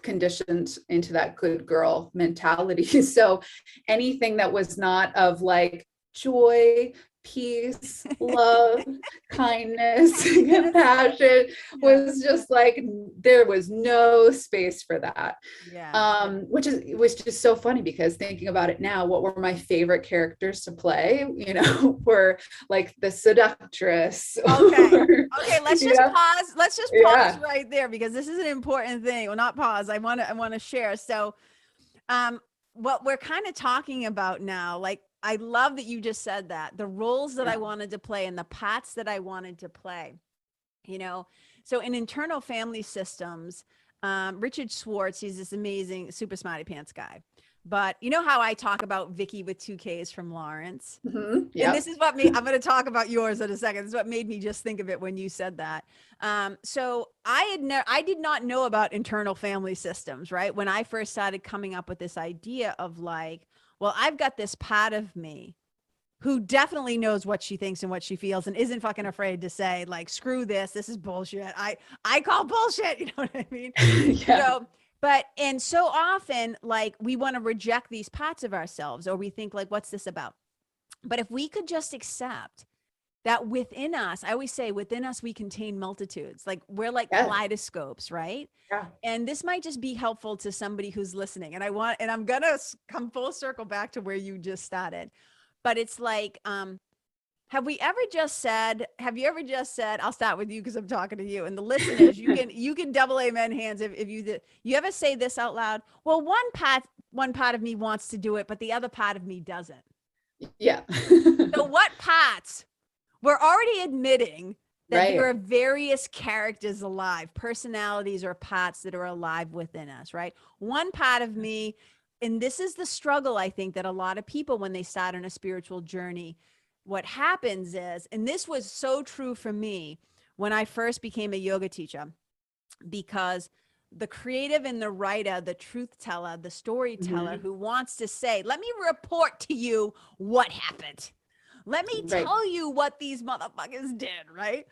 [SPEAKER 2] conditioned into that good girl mentality. So anything that was not of like joy, peace, love, kindness,
[SPEAKER 1] Kindness.
[SPEAKER 2] compassion
[SPEAKER 1] Yeah.
[SPEAKER 2] was just like there was no space for that.
[SPEAKER 1] Yeah.
[SPEAKER 2] Which was just so funny because thinking about it now, what were my favorite characters to play? Were like the seductress.
[SPEAKER 1] Okay.
[SPEAKER 2] Or,
[SPEAKER 1] Okay, let's
[SPEAKER 2] you
[SPEAKER 1] just
[SPEAKER 2] know,
[SPEAKER 1] pause. Let's just pause
[SPEAKER 2] yeah,
[SPEAKER 1] right there, because this is an important thing. Well, not pause. I want to share. So, um what we're kind of talking about now, like, I love that you just said that. The roles that I
[SPEAKER 2] yeah.
[SPEAKER 1] wanted to play and the parts that I wanted to play. you know so in internal family systems, Richard Schwartz, he's this amazing super smarty pants guy, but you know how I talk about Vicky with 2Ks from Lawrence, and this
[SPEAKER 2] Yep.
[SPEAKER 1] is what me I'm going to talk about yours in a second. This is what made me just think of it when you said that. So I did not know about internal family systems, right? When I first started coming up with this idea of, like, well, I've got this part of me who definitely knows what she thinks and what she feels and isn't fucking afraid to say, like, screw this is bullshit. I call bullshit. You know what I mean?
[SPEAKER 2] Yeah.
[SPEAKER 1] So, but and so often, like, we want to reject these parts of ourselves, or we think, like, what's this about? But if we could just accept that within us, I always say within us we contain multitudes. Like, we're like
[SPEAKER 2] Yes.
[SPEAKER 1] kaleidoscopes, right?
[SPEAKER 2] Yeah.
[SPEAKER 1] And this might just be helpful to somebody who's listening. And I'm gonna come full circle back to where you just started. But it's like, have you ever just said, I'll start with you because I'm talking to you and the listeners, you can double amen hands if you did. You ever say this out loud? Well, one part of me wants to do it, but the other part of me doesn't.
[SPEAKER 2] Yeah.
[SPEAKER 1] So what parts? We're already admitting that there
[SPEAKER 2] Right.
[SPEAKER 1] are various characters alive, personalities or parts that are alive within us, right? One part of me, and this is the struggle, I think, that a lot of people, when they start on a spiritual journey, what happens is, and this was so true for me when I first became a yoga teacher, because the creative and the writer, the truth teller, the storyteller
[SPEAKER 2] Mhm.
[SPEAKER 1] who wants to say, let me report to you what happened. Let me
[SPEAKER 2] Right.
[SPEAKER 1] tell you what these motherfuckers did, right?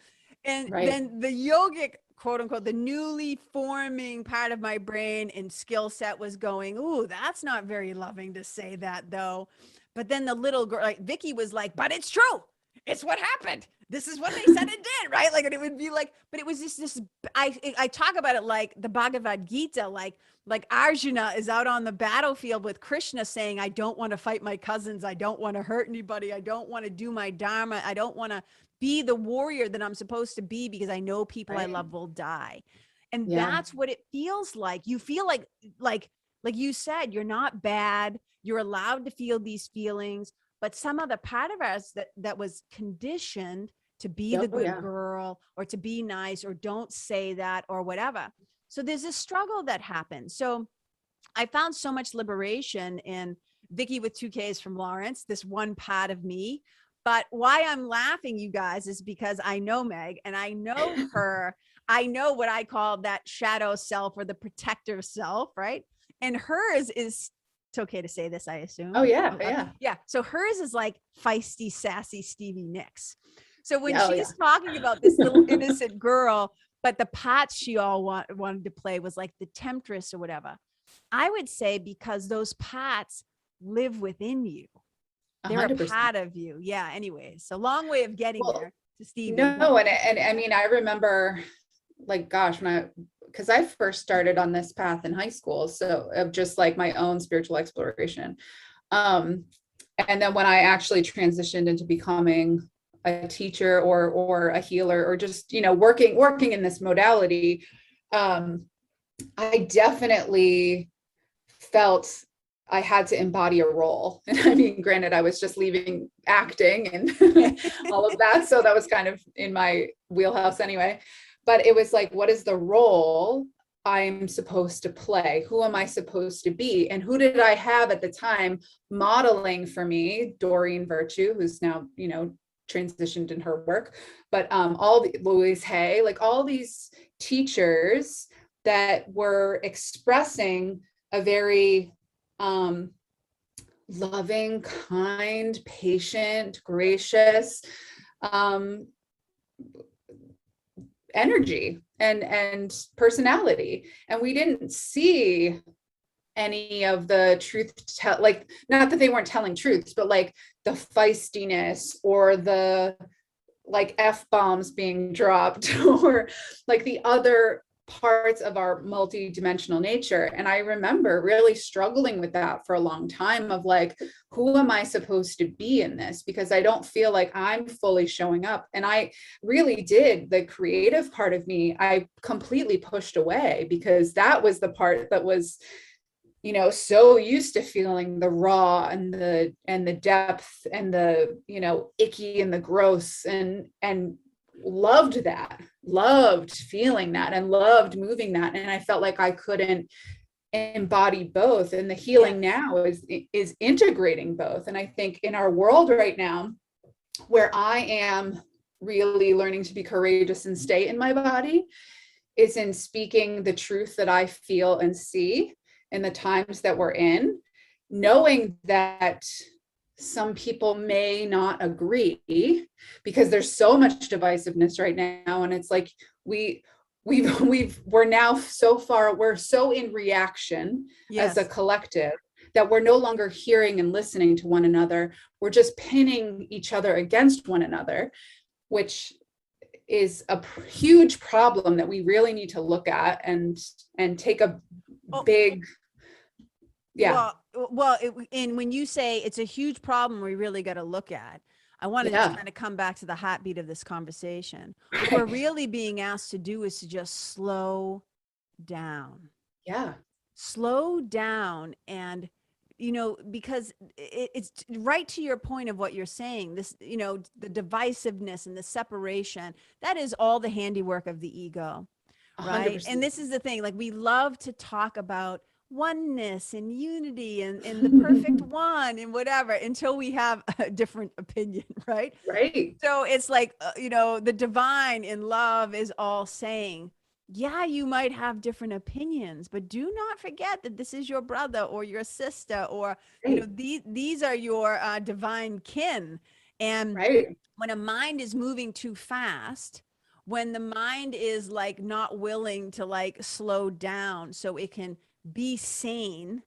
[SPEAKER 1] And
[SPEAKER 2] Right.
[SPEAKER 1] then the yogic, quote unquote, the newly forming part of my brain and skill set was going, ooh, that's not very loving to say that though. But then the little girl, like Vicky was like, but it's true. It's what happened. This is what they said it did, right? Like, and it would be like, but it was just this, I talk about it like the Bhagavad Gita, like Arjuna is out on the battlefield with Krishna saying, I don't want to fight my cousins. I don't want to hurt anybody. I don't want to do my dharma. I don't want to be the warrior that I'm supposed to be because I know people I
[SPEAKER 2] Right.
[SPEAKER 1] love will die. And
[SPEAKER 2] Yeah.
[SPEAKER 1] that's what it feels like. You feel like you said, you're not bad. You're allowed to feel these feelings, but some other part of us that was conditioned to be the
[SPEAKER 2] Oh,
[SPEAKER 1] good
[SPEAKER 2] yeah.
[SPEAKER 1] girl or to be nice or don't say that or whatever. So there's a struggle that happens. So I found so much liberation in Vicky with 2Ks from Lawrence, this one part of me. But why I'm laughing, you guys, is because I know Meg and I know her. I know what I call that shadow self or the protective self, right? And hers is, it's okay to say this, I assume.
[SPEAKER 2] Oh, yeah.
[SPEAKER 1] Okay.
[SPEAKER 2] Yeah.
[SPEAKER 1] Yeah. So hers is like feisty, sassy Stevie Nicks. So when
[SPEAKER 2] Oh,
[SPEAKER 1] she's
[SPEAKER 2] yeah.
[SPEAKER 1] talking about this little innocent girl, but the parts she all wanted to play was like the temptress or whatever. I would say because those parts live within you. They're a
[SPEAKER 2] 100%.
[SPEAKER 1] part of you. Yeah. Anyway, so long way of getting
[SPEAKER 2] Well,
[SPEAKER 1] there to Stevie.
[SPEAKER 2] no, and I mean, I remember, like, gosh, because I first started on this path in high school, so of just like my own spiritual exploration. And then when I actually transitioned into becoming a teacher or a healer or just, working in this modality, I definitely felt I had to embody a role. And I mean, granted, I was just leaving acting and all of that. So that was kind of in my wheelhouse anyway. But it was like, what is the role I'm supposed to play? Who am I supposed to be? And who did I have at the time modeling for me? Doreen Virtue, who's now, transitioned in her work, but Louise Hay, like all these teachers that were expressing a very loving, kind, patient, gracious energy and personality. And we didn't see any of the truth, like, not that they weren't telling truths, but like the feistiness or the like F-bombs being dropped or like the other parts of our multi-dimensional nature. And I remember really struggling with that for a long time of like, who am I supposed to be in this? Because I don't feel like I'm fully showing up. And I really did, the creative part of me, I completely pushed away because that was the part that was, so used to feeling the raw and the depth and the, icky and the gross and loved feeling that and loved moving that. And I felt like I couldn't embody both. And the healing now is integrating both. And I think in our world right now, where I am really learning to be courageous and stay in my body, is in speaking the truth that I feel and see in the times that we're in, knowing that some people may not agree because there's so much divisiveness right now. And it's like, we're now so far, we're so in reaction as a collective that we're no longer hearing and listening to one another. We're just pinning each other against one another, which is a huge problem that we really need to look at and take a big,
[SPEAKER 1] and when you say it's a huge problem we really got to look at, I want to just kind of come back to the heartbeat of this conversation. What we're really being asked to do is to just slow down. Slow down. And because it's right to your point of what you're saying, this, the divisiveness and the separation, that is all the handiwork of the ego, right?
[SPEAKER 2] 100%.
[SPEAKER 1] And this is the thing, like, we love to talk about oneness and unity and the perfect one and whatever until we have a different opinion, right? So it's like, the divine in love is all saying, yeah, you might have different opinions, but do not forget that this is your brother or your sister, or these are your divine kin. And when a mind is moving too fast, when the mind is like not willing to like slow down so it can be sane,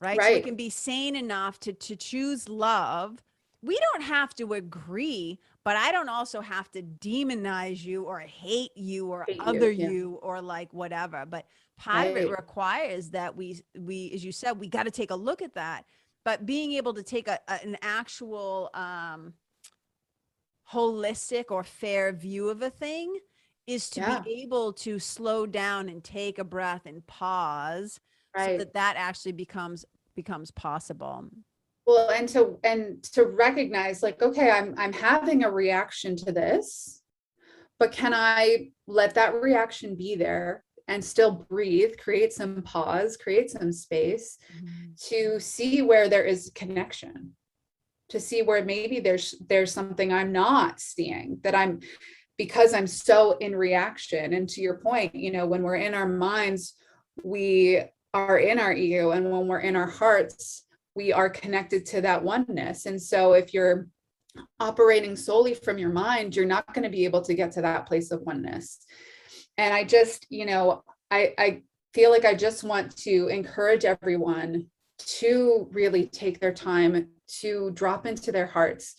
[SPEAKER 1] right? So it
[SPEAKER 2] Right.
[SPEAKER 1] can be sane enough to choose love. We don't have to agree, but I don't also have to demonize you or hate you or
[SPEAKER 2] Hate
[SPEAKER 1] other
[SPEAKER 2] you. Yeah.
[SPEAKER 1] you or like whatever. But part of it
[SPEAKER 2] Right.
[SPEAKER 1] requires that as you said, we got to take a look at that. But being able to take an actual holistic or fair view of a thing is to be
[SPEAKER 2] Yeah.
[SPEAKER 1] able to slow down and take a breath and pause so
[SPEAKER 2] Right.
[SPEAKER 1] that that actually becomes possible.
[SPEAKER 2] Well, and to recognize like, okay, I'm having a reaction to this, but can I let that reaction be there and still breathe, create some pause, create some space
[SPEAKER 1] Mhm.
[SPEAKER 2] to see where there is connection, to see where maybe there's something I'm not seeing that I'm, because I'm so in reaction. And to your point, when we're in our minds, we are in our ego, and when we're in our hearts, we are connected to that oneness. And so if you're operating solely from your mind, you're not going to be able to get to that place of oneness. And I just, I feel like I just want to encourage everyone to really take their time to drop into their hearts,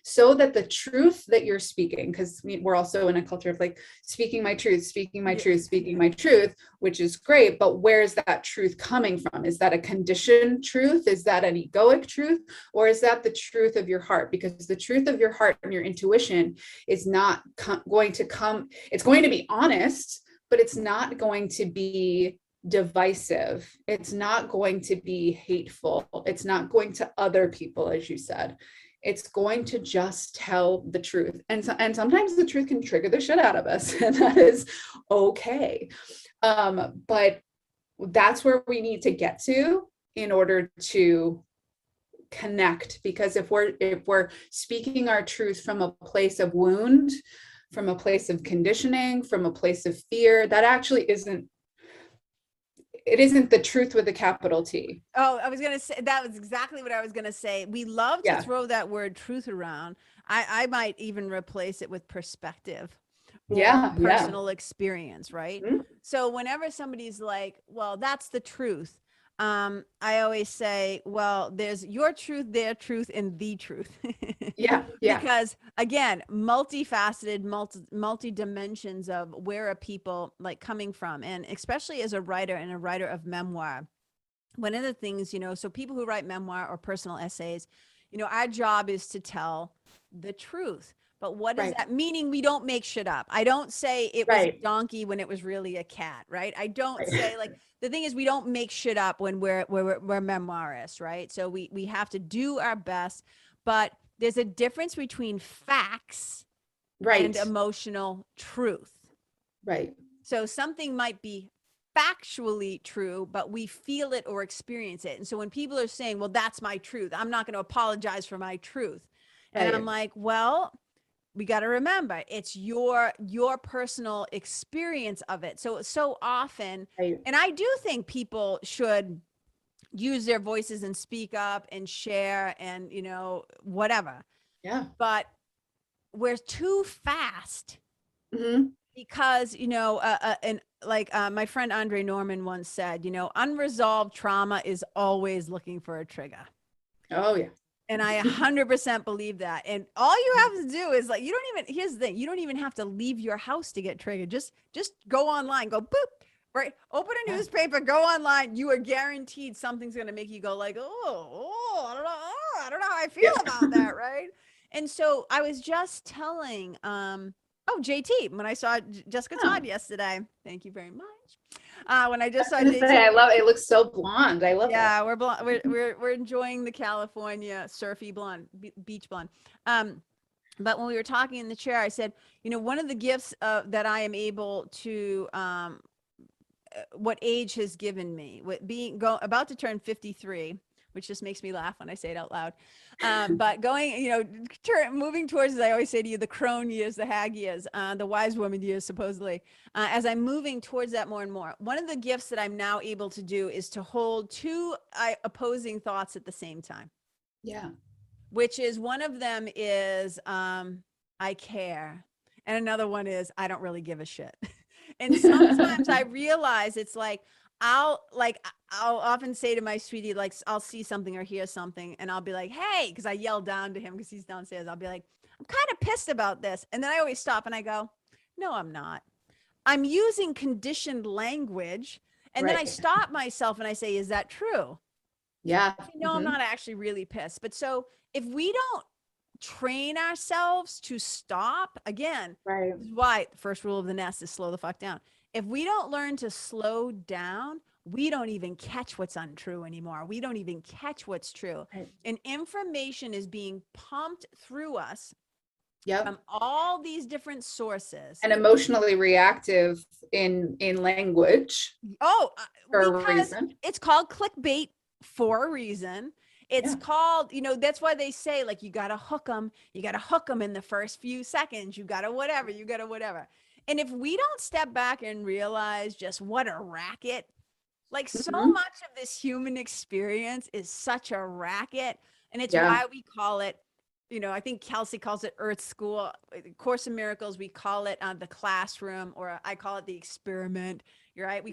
[SPEAKER 2] so that the truth that you're speaking, because we're also in a culture of like speaking my truth, speaking my
[SPEAKER 1] Yeah.
[SPEAKER 2] truth, speaking my truth, which is great. But where's that truth coming from? Is that a conditioned truth? Is that an egoic truth? Or is that the truth of your heart? Because the truth of your heart and your intuition is not going to come, it's going to be honest, but it's not going to be divisive. It's not going to be hateful. It's not going to other people, as you said. It's going to just tell the truth. And sometimes the truth can trigger the shit out of us, and that is okay. But that's where we need to get to in order to connect. Because if we're speaking our truth from a place of wound, from a place of conditioning, from a place of fear, that actually isn't, it isn't the truth with a capital T.
[SPEAKER 1] Oh, I was going to say, that was exactly what I was going to say. We love to
[SPEAKER 2] Yeah.
[SPEAKER 1] throw that word truth around. I might even replace it with perspective or
[SPEAKER 2] Yeah. Yeah.
[SPEAKER 1] personal experience, right?
[SPEAKER 2] Mhm.
[SPEAKER 1] So whenever somebody's like, well, that's the truth. I always say, well, there's your truth, their truth, and the truth.
[SPEAKER 2] Yeah. Yeah.
[SPEAKER 1] Because again, multifaceted, multi dimensions of where are people like coming from. And especially as a writer and a writer of memoir, one of the things, so people who write memoir or personal essays, our job is to tell the truth. But what does
[SPEAKER 2] Right.
[SPEAKER 1] that meaning? We don't make shit up. I don't say it was a
[SPEAKER 2] Right.
[SPEAKER 1] donkey when it was really a cat, right? I don't
[SPEAKER 2] Right.
[SPEAKER 1] say like the thing is we don't make shit up when we're memoirists, right? So we have to do our best, but there's a difference between facts and
[SPEAKER 2] Right.
[SPEAKER 1] emotional truth.
[SPEAKER 2] Right.
[SPEAKER 1] So something might be factually true, but we feel it or experience it. And so when people are saying, well, that's my truth, I'm not going to apologize for my truth. And I'm
[SPEAKER 2] Right.
[SPEAKER 1] like, well, we got to remember it's your personal experience of it. So often,
[SPEAKER 2] Right.
[SPEAKER 1] and I do think people should use their voices and speak up and share and, whatever.
[SPEAKER 2] Yeah.
[SPEAKER 1] But we're too fast
[SPEAKER 2] Hmm.
[SPEAKER 1] because and like my friend Andre Norman once said, unresolved trauma is always looking for a trigger.
[SPEAKER 2] Oh yeah.
[SPEAKER 1] And I 100% believe that. And all you have to do is like, you don't even, here's the thing, you don't even have to leave your house to get triggered. Just go online, go boop, right? Open a
[SPEAKER 2] Yeah.
[SPEAKER 1] newspaper, go online. You are guaranteed something's going to make you go like, I don't know. I don't know how I feel
[SPEAKER 2] Yeah.
[SPEAKER 1] about that. Right. And so I was just telling, JT, when I saw Jessica
[SPEAKER 2] Oh,
[SPEAKER 1] Todd yesterday, thank you very much. When I
[SPEAKER 2] I
[SPEAKER 1] just
[SPEAKER 2] was
[SPEAKER 1] saw
[SPEAKER 2] gonna say,
[SPEAKER 1] JT,
[SPEAKER 2] I love it. It looks so blonde. I love it.
[SPEAKER 1] yeah, we're enjoying the California surfy blonde, beach blonde. But when we were talking in the chair, I said, one of the gifts that I am able to, what age has given me, what being about to turn 53, which just makes me laugh when I say it out loud. But going, moving towards, as I always say to you, the crone years, the hag years, the wise woman years, supposedly, as I'm moving towards that more and more, one of the gifts that I'm now able to do is to hold two opposing thoughts at the same time,
[SPEAKER 2] Yeah.
[SPEAKER 1] which is one of them is, I care. And another one is, I don't really give a shit. And sometimes I realize it's like, I'll often say to my sweetie, like, I'll see something or hear something and I'll be like, hey, because I yell down to him because he's downstairs. I'll be like, I'm kind of pissed about this. And then I always stop and I go, no, I'm not. I'm using conditioned language. And then I
[SPEAKER 2] Right.
[SPEAKER 1] stop myself and I say, is that true?
[SPEAKER 2] Yeah.
[SPEAKER 1] No, I'm not actually really pissed. But so if we don't train ourselves to stop, again,
[SPEAKER 2] Right.
[SPEAKER 1] this is why the first rule of the nest is slow the fuck down. If we don't learn to slow down, we don't even catch what's untrue anymore. We don't even catch what's true.
[SPEAKER 2] Right.
[SPEAKER 1] And information is being pumped through us
[SPEAKER 2] Yep.
[SPEAKER 1] from all these different sources.
[SPEAKER 2] And emotionally reactive in language
[SPEAKER 1] Oh,
[SPEAKER 2] for a
[SPEAKER 1] because
[SPEAKER 2] reason.
[SPEAKER 1] it's called clickbait for a reason. It's called, that's why they say, like, you got to hook them. You got to hook them in the first few seconds. You got to whatever. And if we don't step back and realize just what a racket, like so much of this human experience is such a racket. And it's why we call it, I think Kelsey calls it Earth School, Course in Miracles. We call it the classroom, or I call it the experiment. You're right. We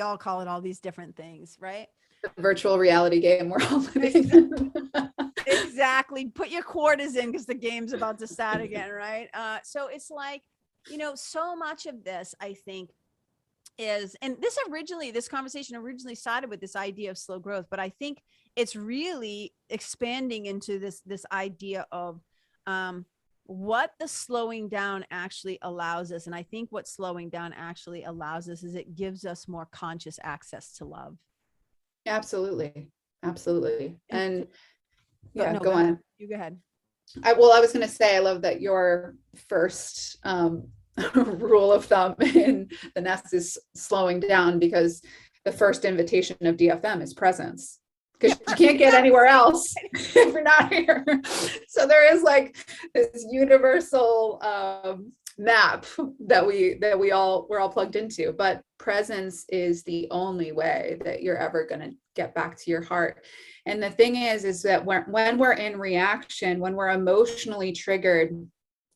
[SPEAKER 1] all call it all these different things, right?
[SPEAKER 2] The virtual reality game we're all living in.
[SPEAKER 1] Exactly. Put your quarters in because the game's about to start again, right? So it's like, so much of this, I think, is, and this conversation originally started with this idea of slow growth, but I think it's really expanding into this idea of what the slowing down actually allows us. And I think what slowing down actually allows us is it gives us more conscious access to love.
[SPEAKER 2] Absolutely. And
[SPEAKER 1] no,
[SPEAKER 2] go on.
[SPEAKER 1] You go ahead.
[SPEAKER 2] I was going to say, I love that your first rule of thumb in the nest is slowing down, because the first invitation of DFM is presence, because you can't get anywhere else if you're not here. So there is like this universal map that we're all plugged into, but presence is the only way that you're ever going to get back to your heart. And the thing is that when we're in reaction, when we're emotionally triggered,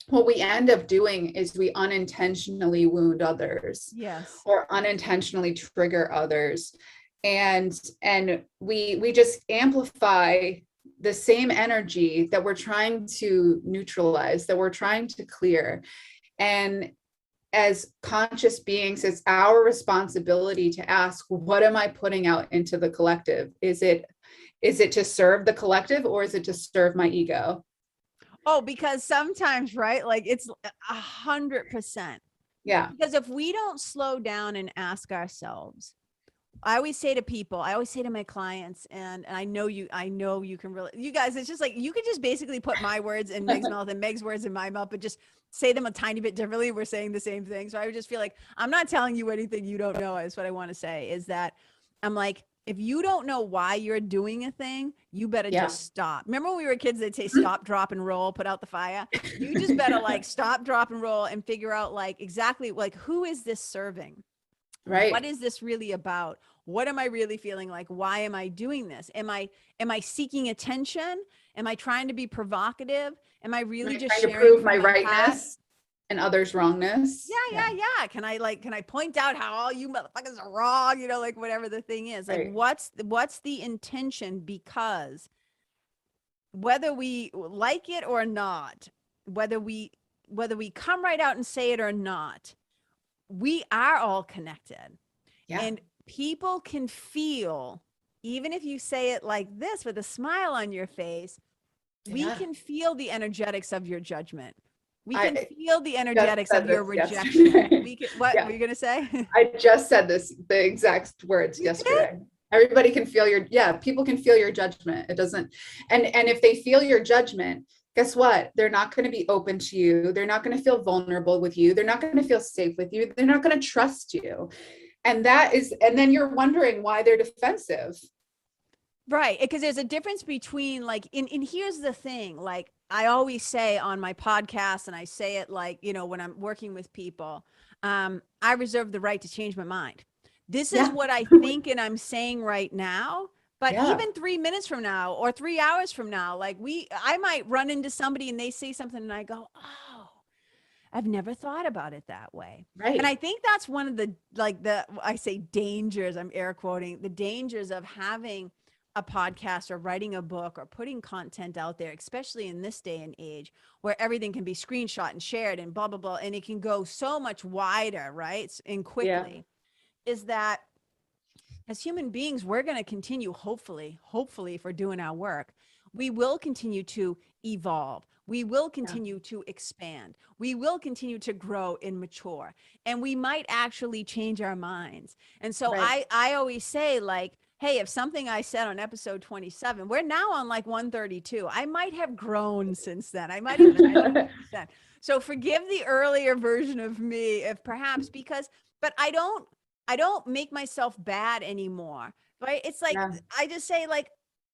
[SPEAKER 2] what we end up doing is we unintentionally wound others.
[SPEAKER 1] Yes.
[SPEAKER 2] Or unintentionally trigger others. And we just amplify the same energy that we're trying to neutralize, that we're trying to clear. And as conscious beings, it's our responsibility to ask, what am I putting out into the collective? Is it to serve the collective, or is it to serve my ego?
[SPEAKER 1] Oh, because sometimes, right? Like it's 100%.
[SPEAKER 2] Yeah.
[SPEAKER 1] Because if we don't slow down and ask ourselves, I always say to my clients, and I know you can really, you guys, it's just like, you could just basically put my words in Meg's mouth and Meg's words in my mouth, but just say them a tiny bit differently. We're saying the same thing. So I would just feel like, I'm not telling you anything you don't know, is what I want to say, is that I'm like, if you don't know why you're doing a thing, you better just stop. Remember when we were kids, they'd say, stop, drop, and roll, put out the fire. You just better like stop, drop, and roll, and figure out like exactly like, who is this serving?
[SPEAKER 2] Right.
[SPEAKER 1] What is this really about? What am I really feeling like? Why am I doing this? Am I seeking attention? Am I trying to be provocative? Am I really just
[SPEAKER 2] trying to
[SPEAKER 1] sharing
[SPEAKER 2] prove my rightness and others' wrongness?
[SPEAKER 1] Yeah. Can I point out how all you motherfuckers are wrong? Like whatever the thing is. Like what's the intention? Because whether we like it or not, whether we come right out and say it or not, we are all connected.
[SPEAKER 2] Yeah.
[SPEAKER 1] And people can feel, even if you say it like this with a smile on your face, we can feel the energetics of your judgment. We can feel the energetics of your rejection. What were you going to say?
[SPEAKER 2] I just said the exact words yesterday. Everybody can feel people can feel your judgment. It doesn't, and if they feel your judgment, guess what? They're not going to be open to you. They're not going to feel vulnerable with you. They're not going to feel safe with you. They're not going to trust you. And then you're wondering why they're defensive.
[SPEAKER 1] Right. Because there's a difference between like, and here's the thing, like I always say on my podcast, and I say it like, when I'm working with people, I reserve the right to change my mind. This is what I think and I'm saying right now. But even 3 minutes from now or 3 hours from now, like I might run into somebody and they say something and I go, oh, I've never thought about it that way.
[SPEAKER 2] Right.
[SPEAKER 1] And I think that's one of the, I say dangers, I'm air quoting, the dangers of having a podcast or writing a book or putting content out there, especially in this day and age where everything can be screenshot and shared and blah, blah, blah. And it can go so much wider, right? And quickly, is that as human beings, we're going to continue, hopefully, if we're doing our work, we will continue to evolve. We will continue to expand. We will continue to grow and mature. And we might actually change our minds. And so I always say, like, hey, if something I said on episode 27, we're now on like 132. I might have grown since then. I might even So forgive the earlier version of me, if perhaps, but I don't make myself bad anymore, right? It's like, I just say, like,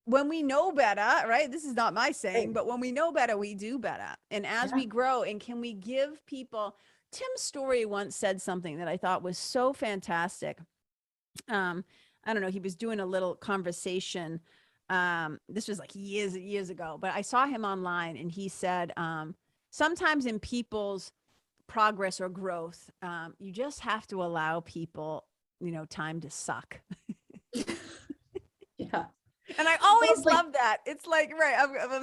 [SPEAKER 1] when we know better, right? This is not my saying, but when we know better, we do better. And as we grow, and can we give people, Tim Story once said something that I thought was so fantastic. I don't know, he was doing a little conversation. This was like years ago, but I saw him online, and he said, sometimes in people's progress or growth, you just have to allow people, time to suck. And I always love that. It's like, right.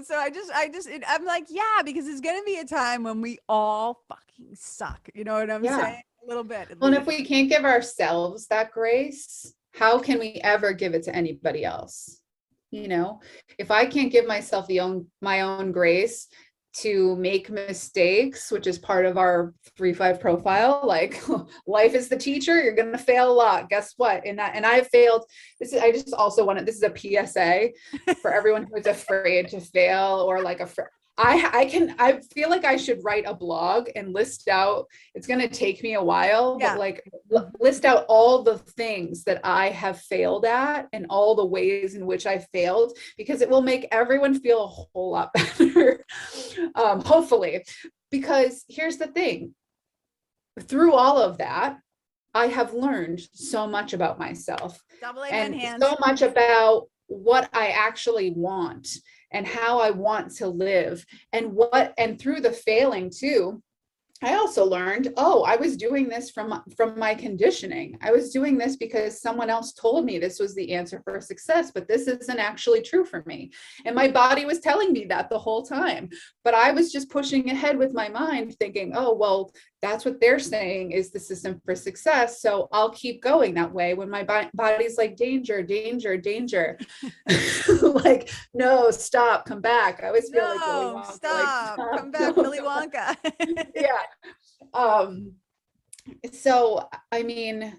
[SPEAKER 1] So I'm like, yeah, because it's going to be a time when we all fucking suck. You know what I'm saying? A little bit.
[SPEAKER 2] Well, and if we can't give ourselves that grace, how can we ever give it to anybody else? If I can't give myself my own grace to make mistakes, which is part of our 3-5 profile, like life is the teacher, you're going to fail a lot. Guess what? And I've failed. This is a PSA for everyone who's afraid to fail, or like I feel like I should write a blog and list out, it's going to take me a while, but like list out all the things that I have failed at and all the ways in which I failed, because it will make everyone feel a whole lot better. Hopefully, because here's the thing, through all of that, I have learned so much about myself and so much about what I actually want and how I want to live, and through the failing too, I also learned, I was doing this from my conditioning. I was doing this because someone else told me this was the answer for success, but this isn't actually true for me. And my body was telling me that the whole time, but I was just pushing ahead with my mind thinking, well, that's what they're saying is the system for success. So I'll keep going that way when my body's like, danger, danger, danger. Like, no, stop, come back. I always feel like Willy Wonka.
[SPEAKER 1] Stop, come back, Willy Wonka.
[SPEAKER 2] So, I mean,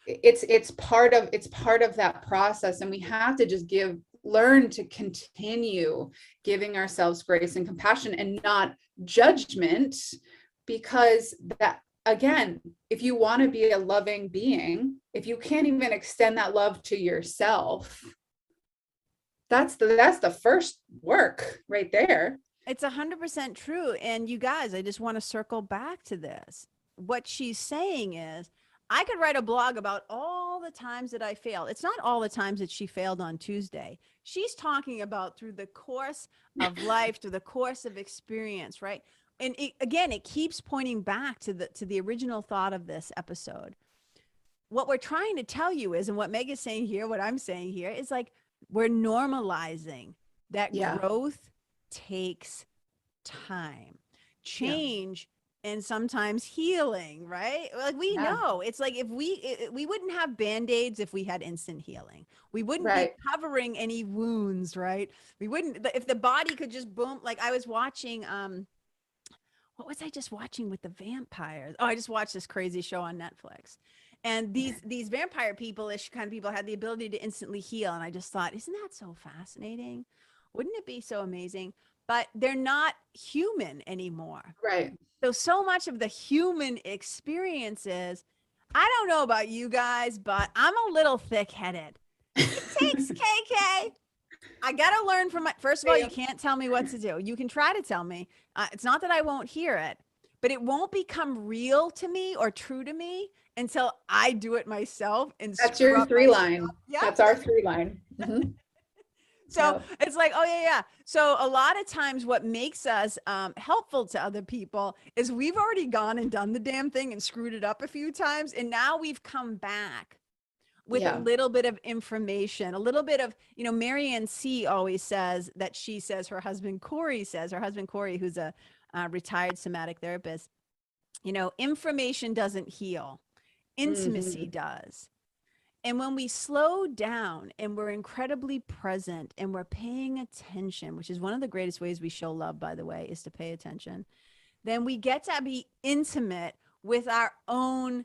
[SPEAKER 2] it's part of that process. And we have to just learn to continue giving ourselves grace and compassion and not judgment, because that, again, if you want to be a loving being, if you can't even extend that love to yourself, that's the first work right there.
[SPEAKER 1] It's 100% true. And you guys, I just want to circle back to this. What she's saying is, I could write a blog about all the times that I failed. It's not all the times that she failed on Tuesday. She's talking about through the course of life, through the course of experience, right? And it keeps pointing back to the original thought of this episode. What we're trying to tell you is, and what Meg is saying here, what I'm saying here is, like, we're normalizing that growth takes time, change, and sometimes healing, right? Like, we know it's like, if we wouldn't have Band-Aids if we had instant healing. We wouldn't be covering any wounds, right? We wouldn't, if the body could just boom. Like, I was watching, what was I just watching with the vampires? Oh, I just watched this crazy show on Netflix. And these vampire people-ish kind of people had the ability to instantly heal. And I just thought, isn't that so fascinating? Wouldn't it be so amazing? But they're not human anymore.
[SPEAKER 2] Right.
[SPEAKER 1] So much of the human experience is, I don't know about you guys, but I'm a little thick-headed. It takes KK. I got to learn from first of all, you can't tell me what to do. You can try to tell me. It's not that I won't hear it, but it won't become real to me or true to me until I do it myself. And
[SPEAKER 2] that's your 3 line. Yeah. That's our 3 line. Mm-hmm.
[SPEAKER 1] So it's like, oh yeah. So a lot of times what makes us helpful to other people is we've already gone and done the damn thing and screwed it up a few times. And now we've come back with a little bit of information, a little bit of, Marianne C always says that she says her husband, Corey, who's a retired somatic therapist, information doesn't heal. Intimacy does. And when we slow down and we're incredibly present and we're paying attention, which is one of the greatest ways we show love, by the way, is to pay attention, then we get to be intimate with our own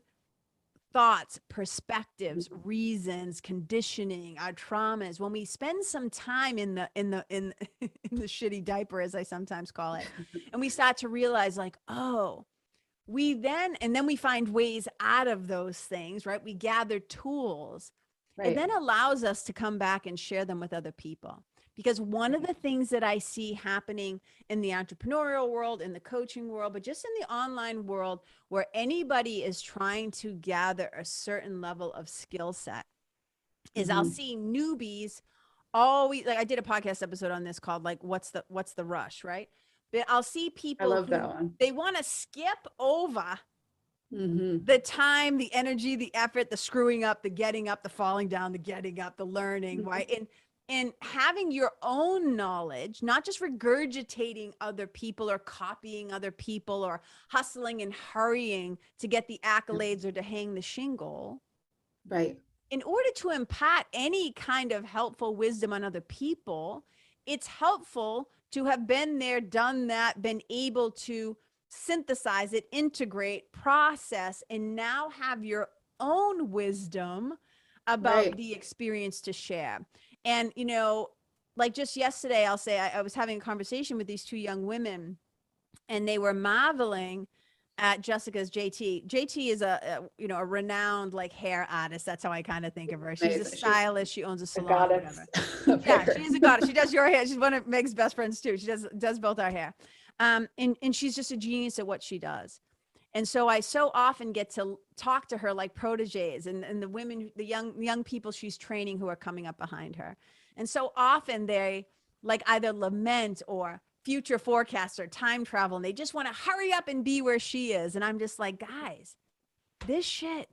[SPEAKER 1] thoughts, perspectives, reasons, conditioning, our traumas. When we spend some time in the the shitty diaper, as I sometimes call it, and we start to realize like, oh, then we find ways out of those things, right? We gather tools. Right. It then allows us to come back and share them with other people. Because one of the things that I see happening in the entrepreneurial world, in the coaching world, but just in the online world, where anybody is trying to gather a certain level of skill set, is I'll see newbies always, like I did a podcast episode on this called like, what's the rush, right? But I'll see people they want to skip over the time, the energy, the effort, the screwing up, the getting up, the falling down, the getting up, the learning, right? And having your own knowledge, not just regurgitating other people or copying other people or hustling and hurrying to get the accolades or to hang the shingle.
[SPEAKER 2] Right.
[SPEAKER 1] In order to impart any kind of helpful wisdom on other people, it's helpful to have been there, done that, been able to synthesize it, integrate, process, and now have your own wisdom about the experience to share. And, like just yesterday, I'll say I was having a conversation with these two young women, and they were marveling at Jessica's JT. JT is a renowned like hair artist. That's how I kind of think of her. She's a stylist. She owns a salon. Whatever. Yeah, she's a goddess. She does your hair. She's one of Meg's best friends too. She does both our hair. And she's just a genius at what she does. And so I so often get to talk to her like proteges and the women, the young people she's training who are coming up behind her. And so often they like either lament or future forecast or time travel, and they just want to hurry up and be where she is. And I'm just like, guys, this shit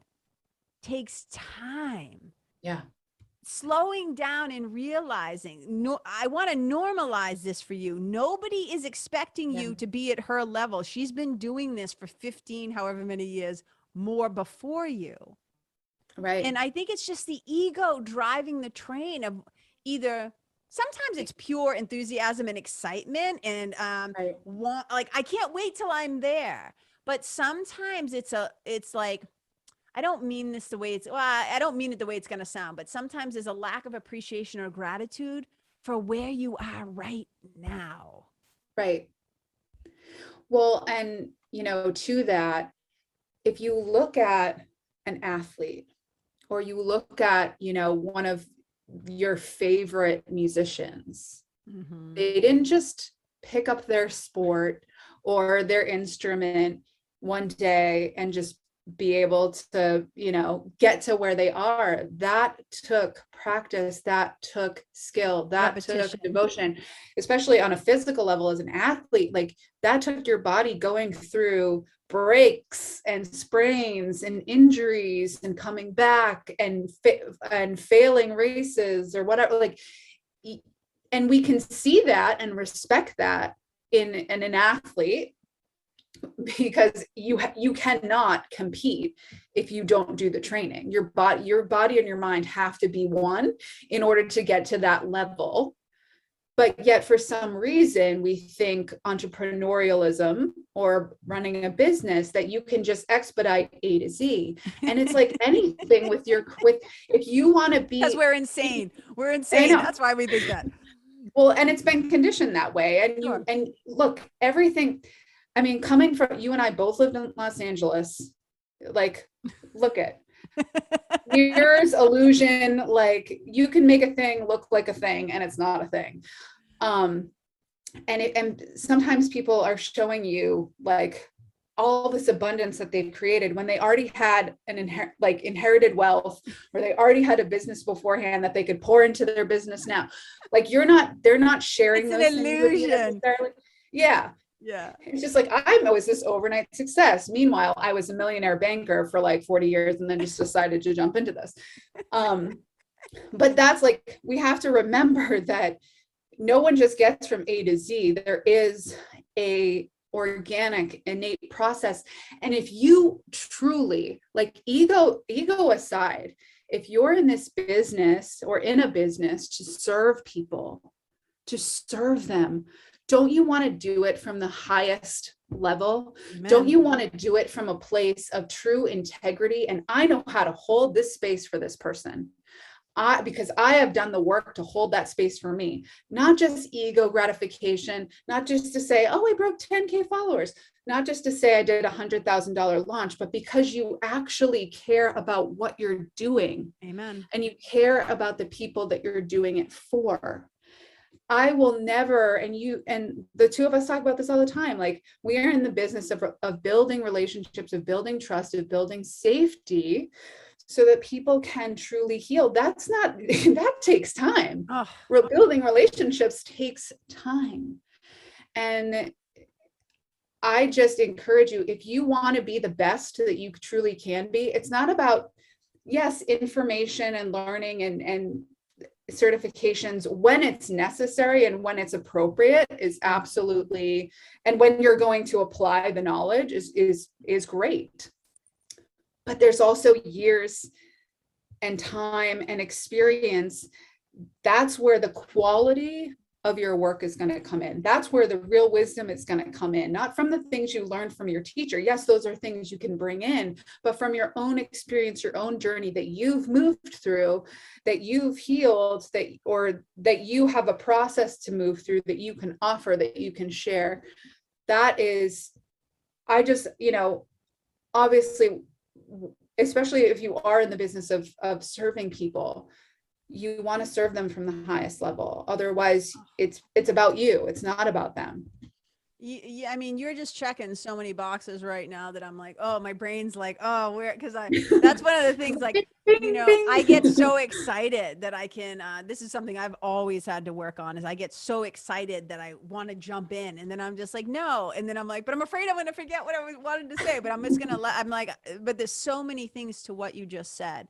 [SPEAKER 1] takes time.
[SPEAKER 2] Yeah.
[SPEAKER 1] Slowing down and realizing, I want to normalize this for you. Nobody is expecting you to be at her level. She's been doing this for 15, however many years more before you.
[SPEAKER 2] Right.
[SPEAKER 1] And I think it's just the ego driving the train of either sometimes it's pure enthusiasm and excitement and like, I can't wait till I'm there. But sometimes it's like, I don't mean this the way I don't mean it the way it's going to sound, but sometimes there's a lack of appreciation or gratitude for where you are right now.
[SPEAKER 2] Right. Well, and, to that, if you look at an athlete or you look at, one of your favorite musicians, they didn't just pick up their sport or their instrument one day and just be able to, get to where they are. That took practice, that took skill, that took devotion, especially on a physical level as an athlete. Like that took your body going through breaks and sprains and injuries and coming back and failing races or whatever. Like, and we can see that and respect that in an athlete, because you cannot compete if you don't do the training. Your body and your mind have to be one in order to get to that level. But yet for some reason we think entrepreneurialism or running a business that you can just expedite A to Z. And it's like anything with if you want to be,
[SPEAKER 1] because we're insane. That's why we think that.
[SPEAKER 2] Well, and it's been conditioned that way. And and look, everything, I mean, coming from you and I both lived in Los Angeles, like, look at mirrors, illusion, like you can make a thing look like a thing and it's not a thing. And sometimes people are showing you like all this abundance that they've created when they already had an inherited wealth, or they already had a business beforehand that they could pour into their business now. Like they're not sharing
[SPEAKER 1] It's an
[SPEAKER 2] those things with you
[SPEAKER 1] illusion.
[SPEAKER 2] necessarily. Yeah.
[SPEAKER 1] Yeah.
[SPEAKER 2] It's just like, I was this overnight success. Meanwhile, I was a millionaire banker for like 40 years and then just decided to jump into this. But that's like, we have to remember that no one just gets from A to Z. There is a organic, innate process. And if you truly, like, ego aside, if you're in this business or in a business to serve people, to serve them, don't you want to do it from the highest level? Amen. Don't you want to do it from a place of true integrity? And I know how to hold this space for this person. Because I have done the work to hold that space for me, not just ego gratification, not just to say, oh, I broke 10K followers, not just to say I did $100,000 launch, but because you actually care about what you're doing.
[SPEAKER 1] Amen. And
[SPEAKER 2] you care about the people that you're doing it for. I will never, and the two of us talk about this all the time, like, we are in the business of building relationships, of building trust, of building safety, so that people can truly heal. That takes time. Oh. Building relationships takes time. And I just encourage you, if you want to be the best that you truly can be, it's not about, yes, information and learning and certifications when it's necessary and when it's appropriate is absolutely, and when you're going to apply the knowledge is great. But there's also years and time and experience. That's where the quality of your work is going to come in. That's where the real wisdom is going to come in, not from the things you learned from your teacher. Yes, those are things you can bring in, but from your own experience, your own journey that you've moved through, that you've healed, that you have a process to move through, that you can offer, that you can share. That is, obviously, especially if you are in the business of serving people, you want to serve them from the highest level. Otherwise, it's about you. It's not about them.
[SPEAKER 1] Yeah, I mean, you're just checking so many boxes right now that I'm like, oh, my brain's like, oh, where? Because that's one of the things, like, I get so excited that I can, this is something I've always had to work on, is I get so excited that I want to jump in, and then I'm just like, no. And then I'm like, but I'm afraid I'm going to forget what I wanted to say, but I'm just going to I'm like, but there's so many things to what you just said.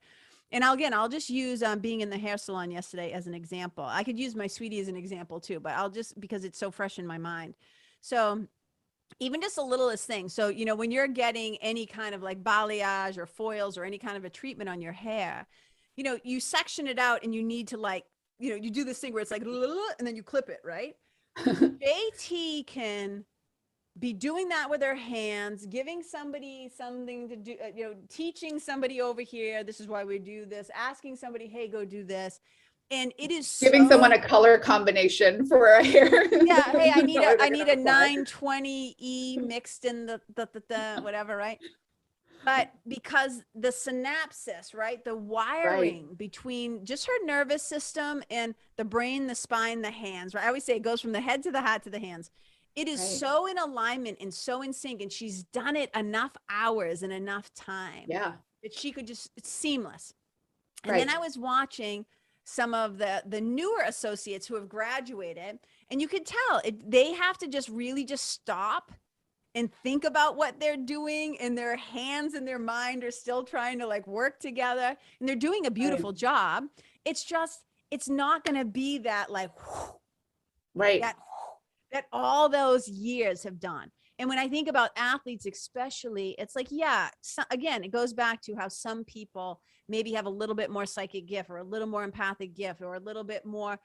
[SPEAKER 1] And I'll just use being in the hair salon yesterday as an example. I could use my sweetie as an example too, but I'll just, because it's so fresh in my mind. So even just the littlest thing. So, when you're getting any kind of like balayage or foils or any kind of a treatment on your hair, you section it out and you need to, like, you do this thing where it's like, and then you clip it, right? JT can be doing that with her hands, giving somebody something to do, teaching somebody over here, this is why we do this, asking somebody, hey, go do this. And it is
[SPEAKER 2] giving someone a color combination for a hair.
[SPEAKER 1] Yeah. Hey, I need a 920E mixed in the whatever, right? But because the synapses, right? The wiring between just her nervous system and the brain, the spine, the hands, right? I always say it goes from the head to the heart to the hands. It is so in alignment and so in sync. And she's done it enough hours and enough time.
[SPEAKER 2] Yeah.
[SPEAKER 1] That she could just, it's seamless. And then I was watching some of the newer associates who have graduated, and you could tell they have to just really just stop and think about what they're doing, and their hands and their mind are still trying to, like, work together, and they're doing a beautiful job. It's just, it's not going to be that, like, that all those years have done. And when I think about athletes, especially, it's like, again, it goes back to how some people maybe have a little bit more psychic gift, or a little more empathic gift, or a little bit more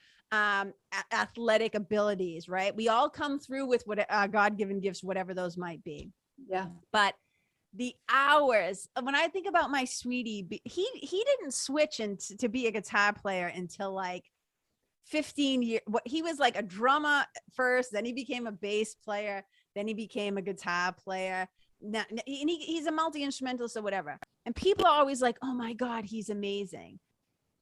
[SPEAKER 1] athletic abilities, right? We all come through with what God-given gifts, whatever those might be.
[SPEAKER 2] Yeah.
[SPEAKER 1] But the hours, when I think about my sweetie, he didn't switch to be a guitar player until like 15 years. He was like a drummer first, then he became a bass player, then he became a guitar player. Now, and he's a multi-instrumentalist or whatever. And people are always like, oh my God, he's amazing.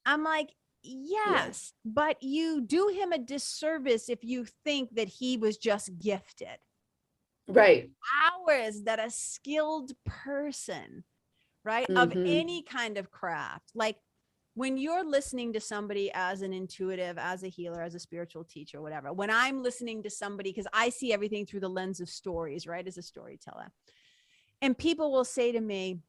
[SPEAKER 1] I'm like, yes, but you do him a disservice if you think that he was just gifted.
[SPEAKER 2] Right.
[SPEAKER 1] hours that a skilled person, right, of
[SPEAKER 2] Mhm.
[SPEAKER 1] any kind of craft, like when you're listening to somebody as an intuitive, as a healer, as a spiritual teacher, whatever, when I'm listening to somebody, because I see everything through the lens of stories, right, as a storyteller, and people will say to me,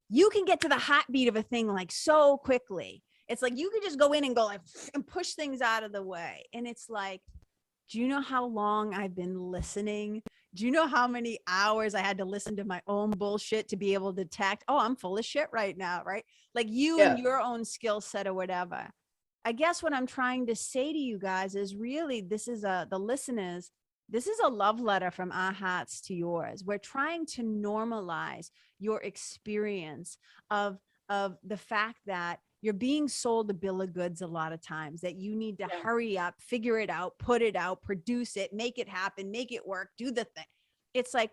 [SPEAKER 1] you can get to the heartbeat of a thing like so quickly. It's like you could just go in and go like and push things out of the way. And it's like, do you know how long I've been listening? Do you know how many hours I had to listen to my own bullshit to be able to detect, oh, I'm full of shit right now, right? Like you and
[SPEAKER 2] Yeah.
[SPEAKER 1] your own skill set or whatever. I guess what I'm trying to say to you guys is really this is the listeners, this is a love letter from our hearts to yours. We're trying to normalize your experience of the fact that you're being sold a bill of goods a lot of times, that you need to
[SPEAKER 2] Yeah.
[SPEAKER 1] hurry up, figure it out, put it out, produce it, make it happen, make it work, do the thing. It's like,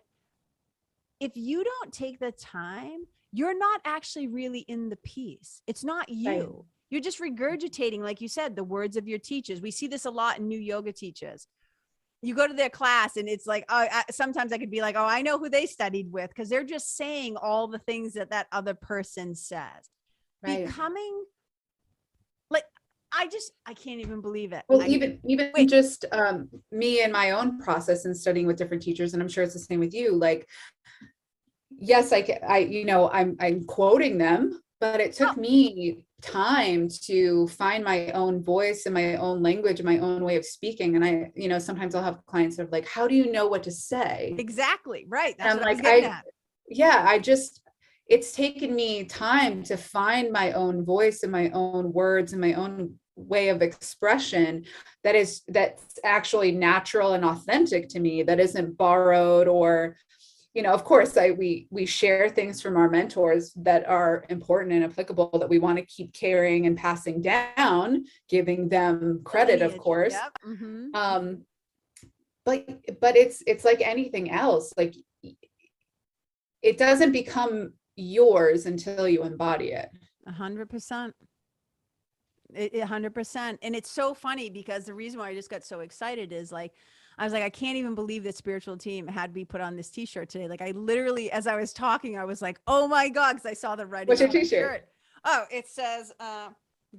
[SPEAKER 1] if you don't take the time, you're not actually really in the piece. It's not
[SPEAKER 2] Right.
[SPEAKER 1] you. You're just regurgitating, like you said, the words of your teachers. We see this a lot in new yoga teachers. You go to their class and it's like, oh, sometimes I could be like, oh, I know who they studied with, because they're just saying all the things that that other person says.
[SPEAKER 2] Right.
[SPEAKER 1] Becoming like, I can't even believe it.
[SPEAKER 2] Well, even
[SPEAKER 1] Wait,
[SPEAKER 2] just me and my own process and studying with different teachers, and I'm sure it's the same with you. Like, yes, I'm quoting them, but it
[SPEAKER 1] oh,
[SPEAKER 2] took me time to find my own voice and my own language and my own way of speaking. And sometimes I'll have clients that are like, how do you know what to say?
[SPEAKER 1] exactly. Right.
[SPEAKER 2] And
[SPEAKER 1] That's
[SPEAKER 2] I'm
[SPEAKER 1] what I was
[SPEAKER 2] like,
[SPEAKER 1] getting at.
[SPEAKER 2] it's taken me time to find my own voice and my own words and my own way of expression that's actually natural and authentic to me, that isn't borrowed. Or of course we share things from our mentors that are important and applicable, that we want to keep carrying and passing down, giving them
[SPEAKER 1] The
[SPEAKER 2] credit, of
[SPEAKER 1] lineage.
[SPEAKER 2] course.
[SPEAKER 1] Yep. Mm-hmm.
[SPEAKER 2] um but it's like anything else. Like, it doesn't become yours until you embody it.
[SPEAKER 1] 100%. 100%. And it's so funny because the reason why I just got so excited is like, I was like, I can't even believe that spiritual team had me put on this t-shirt today. Like I literally, as I was talking, I was like, oh my God, because I saw the writing
[SPEAKER 2] What's
[SPEAKER 1] on
[SPEAKER 2] your
[SPEAKER 1] my
[SPEAKER 2] t-shirt?
[SPEAKER 1] shirt. Oh, it says,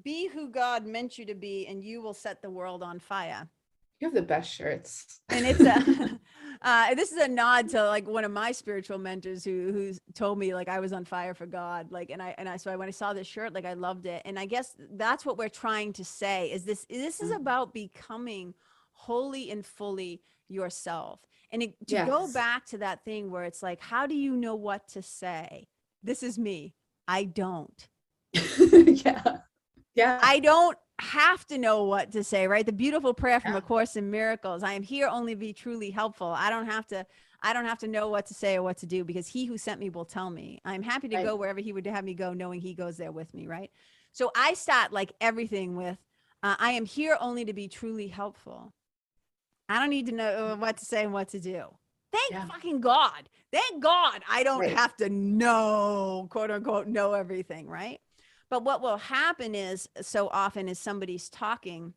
[SPEAKER 1] be who God meant you to be and you will set the world on fire.
[SPEAKER 2] You have the best shirts.
[SPEAKER 1] And it's a this is a nod to like one of my spiritual mentors who told me like I was on fire for God. Like and I so when I saw this shirt, like I loved it. And I guess that's what we're trying to say is this is about becoming wholly and fully yourself. And to go
[SPEAKER 2] Yes.
[SPEAKER 1] back to that thing where it's like, how do you know what to say? This is me. I don't.
[SPEAKER 2] Yeah. Yeah.
[SPEAKER 1] I don't have to know what to say, right? The beautiful prayer from A Course in Miracles. I am here only to be truly helpful. I don't have to know what to say or what to do, because he who sent me will tell me. I'm happy to
[SPEAKER 2] Right.
[SPEAKER 1] go wherever he would have me go, knowing he goes there with me, right? So I start like everything with, I am here only to be truly helpful. I don't need to know what to say and what to do. Thank
[SPEAKER 2] Yeah.
[SPEAKER 1] fucking God. Thank God I don't
[SPEAKER 2] Right.
[SPEAKER 1] have to know, quote unquote, know everything, right? But what will happen is so often as somebody's talking,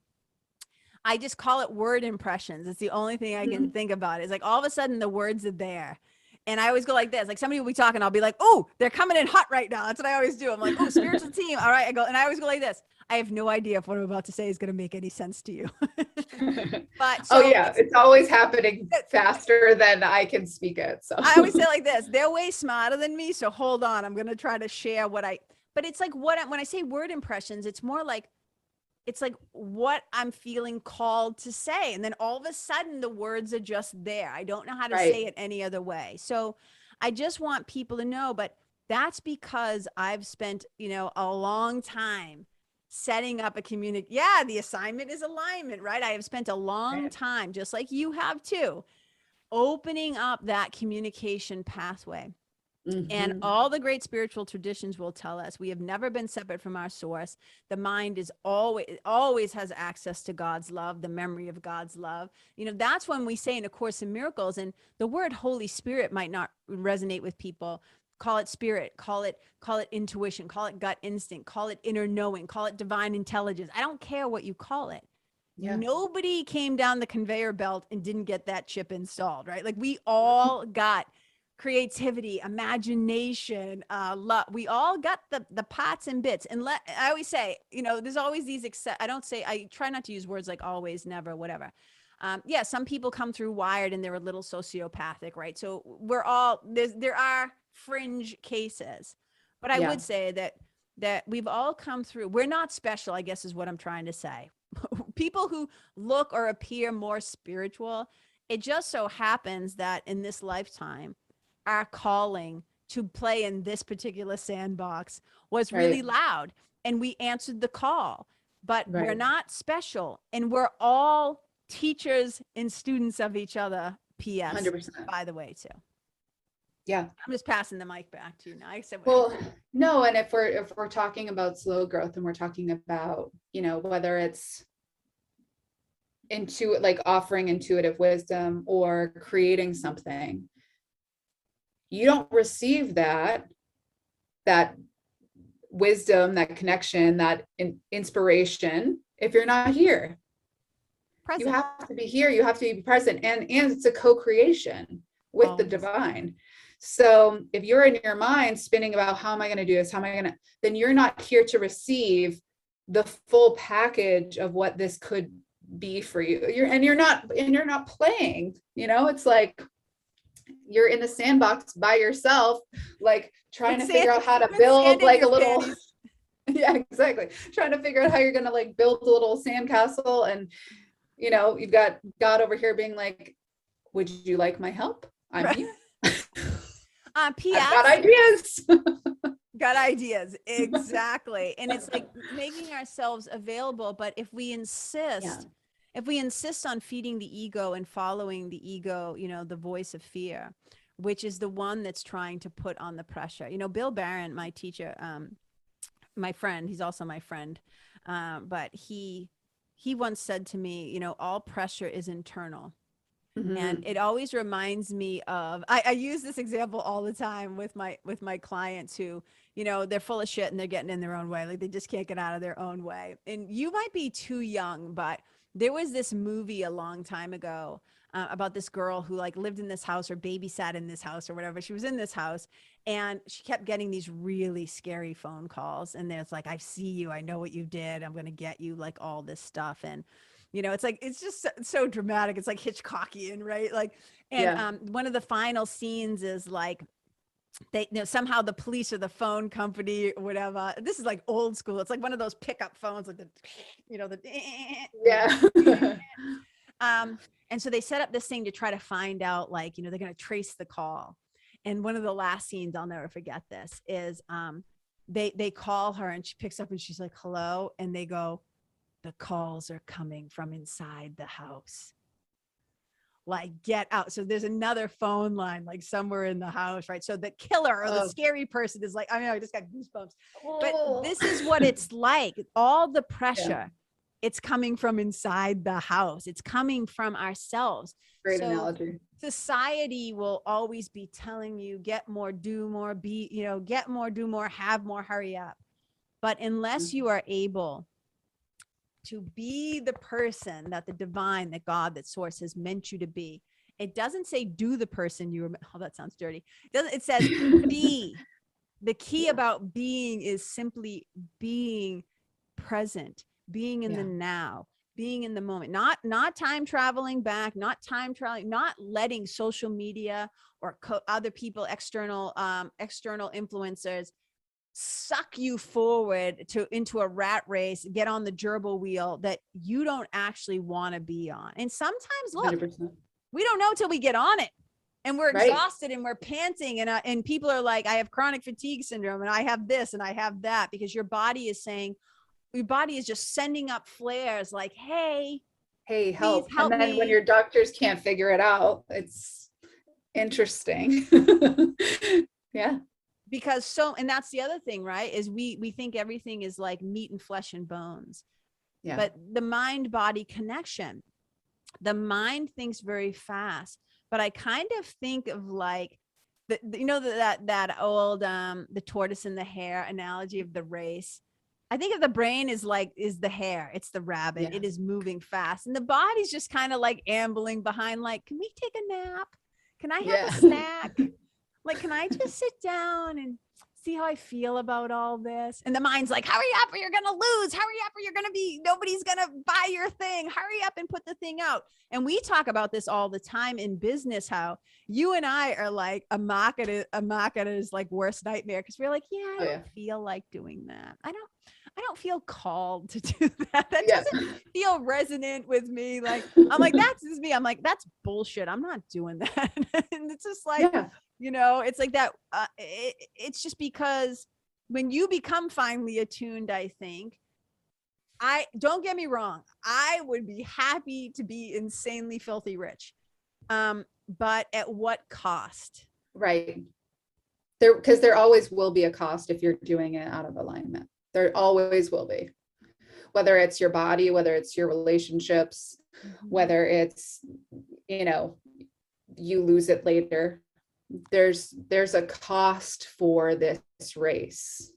[SPEAKER 1] I just call it word impressions. It's the only thing I can
[SPEAKER 2] Mhm.
[SPEAKER 1] think about. It's like all of a sudden the words are there. And I always go like this, like somebody will be talking, I'll be like, oh, they're coming in hot right now. That's what I always do. I'm like, oh, spiritual team. All right. I go, and I always go like this. I have no idea if what I'm about to say is going to make any sense to you. But
[SPEAKER 2] Oh
[SPEAKER 1] so
[SPEAKER 2] yeah, it's always happening faster than I can speak it. So
[SPEAKER 1] I always say like this, they're way smarter than me. So hold on. I'm going to try to share but it's like when I say word impressions, it's more like, it's like what I'm feeling called to say. And then all of a sudden the words are just there. I don't know how to
[SPEAKER 2] right.
[SPEAKER 1] say it any other way. So I just want people to know, but that's because I've spent, a long time setting up a community. Yeah, the assignment is alignment, right? I have spent a long
[SPEAKER 2] Right.
[SPEAKER 1] time, just like you have too, opening up that communication pathway. And
[SPEAKER 2] Mm-hmm.
[SPEAKER 1] all the great spiritual traditions will tell us we have never been separate from our source. The mind is always has access to God's love, the memory of God's love. That's when we say in A Course in Miracles, and the word Holy Spirit might not resonate with people. Call it spirit, call it intuition, call it gut instinct, call it inner knowing, call it divine intelligence. I don't care what you call it.
[SPEAKER 2] Yeah.
[SPEAKER 1] Nobody came down the conveyor belt and didn't get that chip installed, right? Like we all got creativity, imagination, love. We all got the pots and bits. And I always say, there's always these, I try not to use words like always, never, whatever. Yeah, some people come through wired and they're a little sociopathic, right? So there are fringe cases, but I would say that we've all come through. We're not special, I guess is what I'm trying to say. People who look or appear more spiritual, it just so happens that in this lifetime, our calling to play in this particular sandbox was really loud, and we answered the call. But we're not special, and we're all teachers and students of each other. P.S.
[SPEAKER 2] 100%.
[SPEAKER 1] By the way, too.
[SPEAKER 2] Yeah.
[SPEAKER 1] I'm just passing the mic back to you now.
[SPEAKER 2] Well, no, and if we're talking about slow growth, and we're talking about, whether it's like offering intuitive wisdom or creating something, you don't receive that wisdom, that connection, that inspiration if you're not here. Present. You have to be here, you have to be present, and it's a co-creation with the divine. So if you're in your mind spinning about how am I going to do this, then you're not here to receive the full package of what this could be for you. You're not playing, it's like you're in the sandbox by yourself, like trying to figure out how to build like a little yeah, exactly, trying to figure out how you're going to like build a little sandcastle, and you've got God over here being like, would you like my help? I'm here.
[SPEAKER 1] P.S.
[SPEAKER 2] I've got ideas.
[SPEAKER 1] Got ideas. Exactly. And it's like making ourselves available. But if we insist on feeding the ego and following the ego, the voice of fear, which is the one that's trying to put on the pressure. Bill Barron, my teacher, my friend, he's also my friend. But he once said to me, all pressure is internal. Mm-hmm. And it always reminds me of, I use this example all the time with my clients who, they're full of shit and they're getting in their own way. Like they just can't get out of their own way. And you might be too young, but there was this movie a long time ago about this girl who like lived in this house or babysat in this house or whatever. She was in this house and she kept getting these really scary phone calls. And there's like, I see you, I know what you did, I'm going to get you, like all this stuff. And it's like, it's just so dramatic. It's like Hitchcockian, right? Like, and one of the final scenes is like, they somehow the police or the phone company or whatever. This is like old school. It's like one of those pickup phones, like and so they set up this thing to try to find out, like, they're going to trace the call. And one of the last scenes, I'll never forget this, is they call her and she picks up and she's like, hello. And they go, the calls are coming from inside the house. Like, get out. So there's another phone line, like somewhere in the house, right? So the killer or the scary person is like, I just got goosebumps. But this is what it's like. All the pressure, it's coming from inside the house. It's coming from ourselves.
[SPEAKER 2] Great analogy.
[SPEAKER 1] Society will always be telling you, get more, do more, get more, do more, have more, hurry up. But unless you are able to be the person that the divine, that God, that source has meant you to be. It doesn't say do the person you were. Oh, that sounds dirty. It says be. The key about being is simply being present, being in the now, being in the moment, not time traveling back, not letting social media or other people, external influencers suck you forward into a rat race, get on the gerbil wheel that you don't actually want to be on. And sometimes, look, 100%. We don't know till we get on it, and we're exhausted and we're panting, and people are like, I have chronic fatigue syndrome and I have this and I have that, because your body is just sending up flares like, hey,
[SPEAKER 2] help
[SPEAKER 1] me.
[SPEAKER 2] And then when your doctors can't figure it out, it's interesting. Yeah.
[SPEAKER 1] Because and that's the other thing, right? Is we think everything is like meat and flesh and bones. Yeah. But the mind body connection, the mind thinks very fast, but I kind of think of like that old, the tortoise and the hare analogy of the race. I think of the brain is the hare. It's the rabbit.
[SPEAKER 2] Yeah.
[SPEAKER 1] It is moving fast. And the body's just kind of like ambling behind, like, can we take a nap? Can I have a snack? Like, can I just sit down and see how I feel about all this? And the mind's like, hurry up or you're going to lose. Hurry up or you're going to be, nobody's going to buy your thing. Hurry up and put the thing out. And we talk about this all the time in business, how you and I are like a marketer's like worst nightmare. Cause we're like, I don't feel like doing that. I don't feel called to do that. That doesn't feel resonant with me. Like, I'm like, that's just me. I'm like, that's bullshit. I'm not doing that. And it's just like, it's like that. It's just because when you become finely attuned, I think, don't get me wrong. I would be happy to be insanely filthy rich. But at what cost?
[SPEAKER 2] Right. Because there always will be a cost if you're doing it out of alignment. There always will be, whether it's your body, whether it's your relationships, whether it's, you lose it later. There's a cost for this race.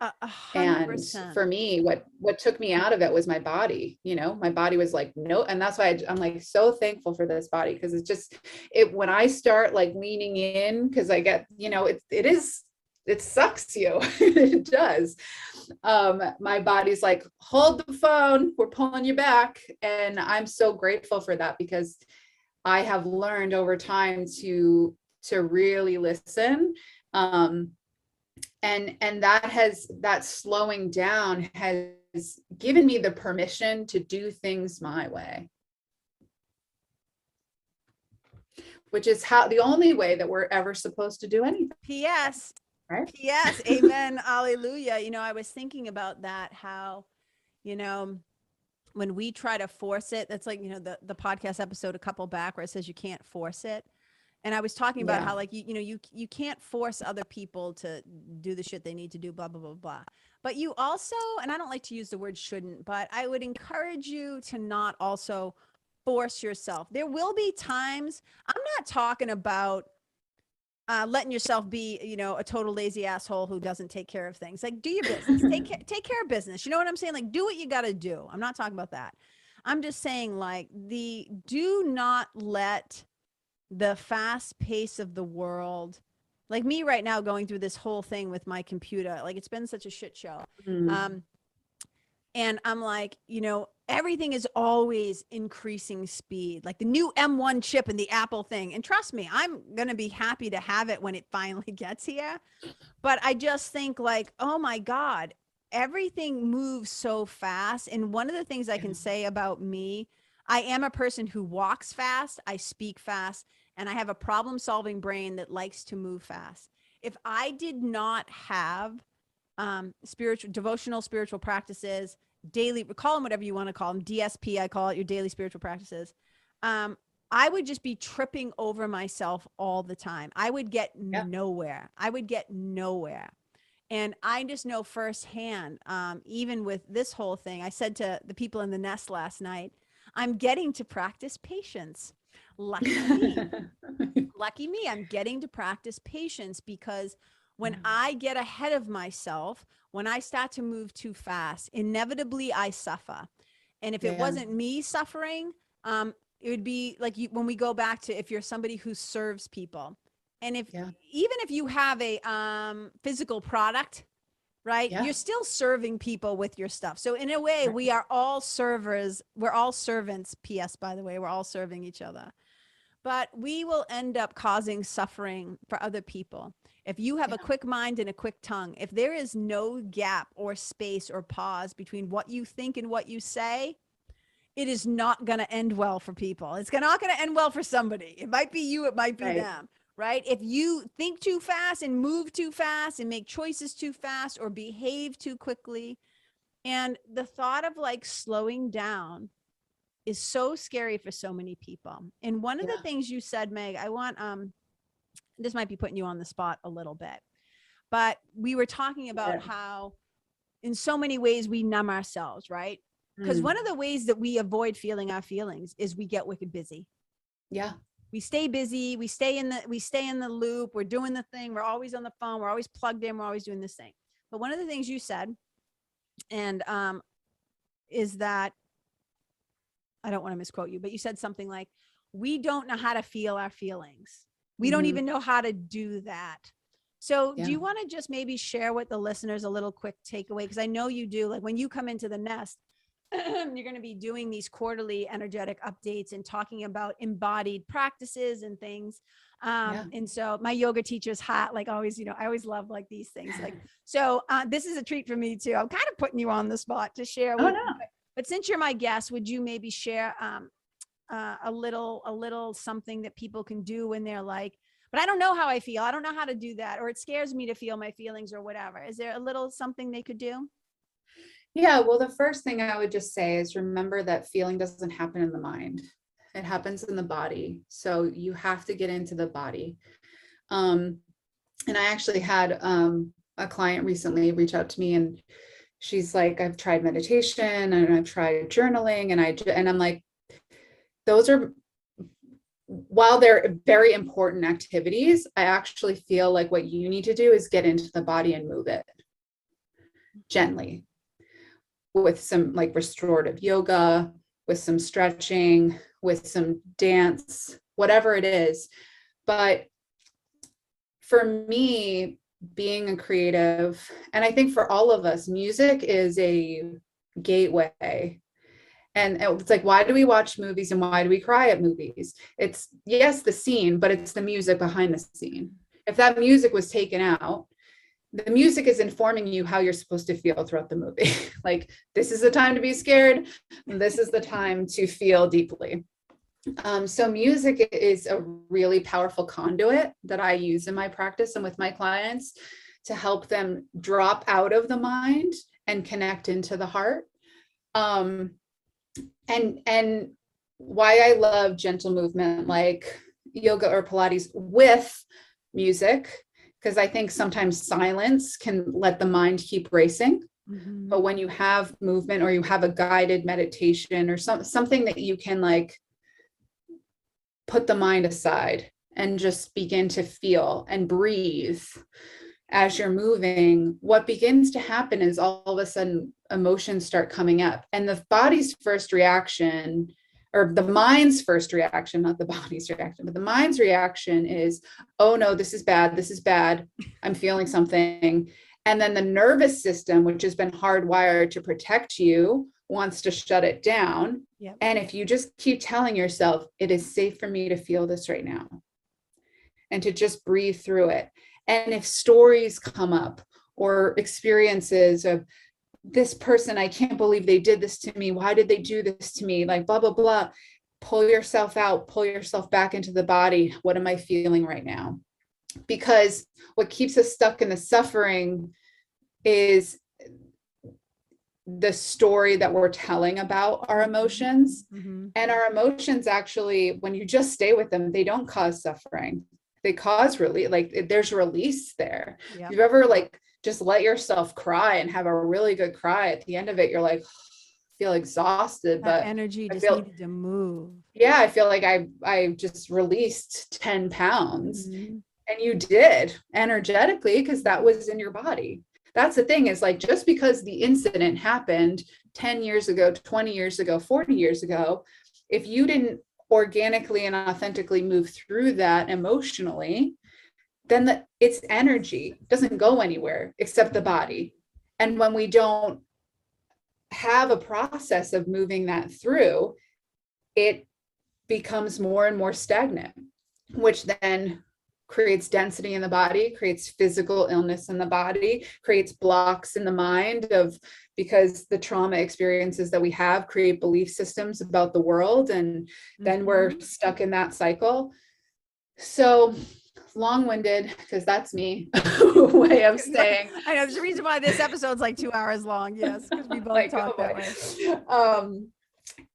[SPEAKER 1] 100%.
[SPEAKER 2] And for me, what took me out of it was my body. My body was like, no. And that's why I'm like so thankful for this body, because it's just when I start like leaning in, because I get, it sucks you. It does. My body's like, hold the phone, we're pulling you back. And I'm so grateful for that, because I have learned over time to really listen. And that slowing down has given me the permission to do things my way, which is the only way that we're ever supposed to do anything.
[SPEAKER 1] P.S.
[SPEAKER 2] Right?
[SPEAKER 1] P.S. Amen. Alleluia. I was thinking about that, how, when we try to force it, that's like, the podcast episode a couple back where it says you can't force it. And I was talking about how like, you can't force other people to do the shit they need to do, blah, blah, blah, blah. But you also, and I don't like to use the word shouldn't, but I would encourage you to not also force yourself. There will be times, I'm not talking about letting yourself be, a total lazy asshole who doesn't take care of things. Like, do your business, take care of business. You know what I'm saying? Like, do what you got to do. I'm not talking about that. I'm just saying, like, do not let the fast pace of the world, like me right now going through this whole thing with my computer, like it's been such a shit show. And I'm like, everything is always increasing speed, like the new M1 chip in the Apple thing. And trust me, I'm going to be happy to have it when it finally gets here. But I just think like, oh my God, everything moves so fast. And one of the things I can say about me, I am a person who walks fast, I speak fast, and I have a problem-solving brain that likes to move fast. If I did not have spiritual practices, daily, call them whatever you want to call them, DSP, I call it, your daily spiritual practices, I would just be tripping over myself all the time. I would get nowhere. And I just know firsthand, even with this whole thing, I said to the people in the nest last night, I'm getting to practice patience. Lucky me. Lucky me. I'm getting to practice patience, because when I get ahead of myself, when I start to move too fast, inevitably I suffer. And if it wasn't me suffering, it would be like when we go back to, if you're somebody who serves people, and even if you have a physical product, right? You're still serving people with your stuff. So in a way, we are all servers. We're all servants. P.S. By the way, we're all serving each other. But we will end up causing suffering for other people. If you have a quick mind and a quick tongue, if there is no gap or space or pause between what you think and what you say, it is not going to end well for people. It's not going to end well for somebody. It might be you, it might be them, right? If you think too fast and move too fast and make choices too fast or behave too quickly, and the thought of like slowing down is so scary for so many people. And one of the things you said, Meg, I want, this might be putting you on the spot a little bit, but we were talking about how in so many ways we numb ourselves, right? Because one of the ways that we avoid feeling our feelings is we get wicked busy.
[SPEAKER 2] Yeah.
[SPEAKER 1] We stay busy. We stay in the loop. We're doing the thing. We're always on the phone. We're always plugged in. We're always doing this thing. But one of the things you said And is that, I don't want to misquote you, but you said something like, we don't know how to feel our feelings. We don't even know how to do that. So do you want to just maybe share with the listeners a little quick takeaway? Because I know you do, like when you come into the nest, you're going to be doing these quarterly energetic updates and talking about embodied practices and things. And so my yoga teacher's hot, like always, I always love like these things. Like, so this is a treat for me too. I'm kind of putting you on the spot to share with you. But since you're my guest, would you maybe share a little something that people can do when they're like, but I don't know how I feel. I don't know how to do that, or it scares me to feel my feelings or whatever. Is there a little something they could do?
[SPEAKER 2] Yeah, well, the first thing I would just say is remember that feeling doesn't happen in the mind. It happens in the body. So you have to get into the body. And I actually had a client recently reach out to me, and she's like, I've tried meditation and I've tried journaling, and I'm like, those are, while they're very important activities, I actually feel like what you need to do is get into the body and move it gently with some like restorative yoga, with some stretching, with some dance, whatever it is. But for me, being a creative, and I think for all of us, music is a gateway. And it's like, why do we watch movies and why do we cry at movies? It's, yes, the scene, but it's the music behind the scene. If that music was taken out, the music is informing you how you're supposed to feel throughout the movie. Like, this is the time to be scared, and this is the time to feel deeply. So music is a really powerful conduit that I use in my practice and with my clients to help them drop out of the mind and connect into the heart. And why I love gentle movement like yoga or Pilates with music, because I think sometimes silence can let the mind keep racing. But when you have movement or you have a guided meditation or something that you can like put the mind aside and just begin to feel and breathe as you're moving, what begins to happen is all of a sudden emotions start coming up, and the body's first reaction, or the mind's first reaction, not the body's reaction, but the mind's reaction is, oh no, this is bad, I'm feeling something. And then the nervous system, which has been hardwired to protect you, wants to shut it down.
[SPEAKER 1] Yep.
[SPEAKER 2] And if you just keep telling yourself, it is safe for me to feel this right now, and to just breathe through it. And if stories come up or experiences of this person, I can't believe they did this to me. Why did they do this to me? Like blah, blah, blah. Pull yourself out, pull yourself back into the body. What am I feeling right now? Because what keeps us stuck in the suffering is the story that we're telling about our emotions. And our emotions actually, when you just stay with them, they don't cause suffering. They cause relief. Like there's release there.
[SPEAKER 1] Yep.
[SPEAKER 2] You've ever like just let yourself cry and have a really good cry, at the end of it, you're like, feel exhausted,
[SPEAKER 1] that
[SPEAKER 2] but
[SPEAKER 1] energy just needed to move.
[SPEAKER 2] Yeah, I feel like I just released 10 pounds. And you did energetically, because that was in your body. That's the thing, is like, just because the incident happened 10 years ago, 20 years ago, 40 years ago, if you didn't organically and authentically move through that emotionally, then it's energy. It doesn't go anywhere except the body. And when we don't have a process of moving that through, it becomes more and more stagnant, which then creates density in the body, creates physical illness in the body, creates blocks in the mind because the trauma experiences that we have create belief systems about the world. And then we're stuck in that cycle. So long-winded, because that's me, way of saying.
[SPEAKER 1] I know, there's a reason why this episode's like 2 hours long. Yes, because we both like, talk that way.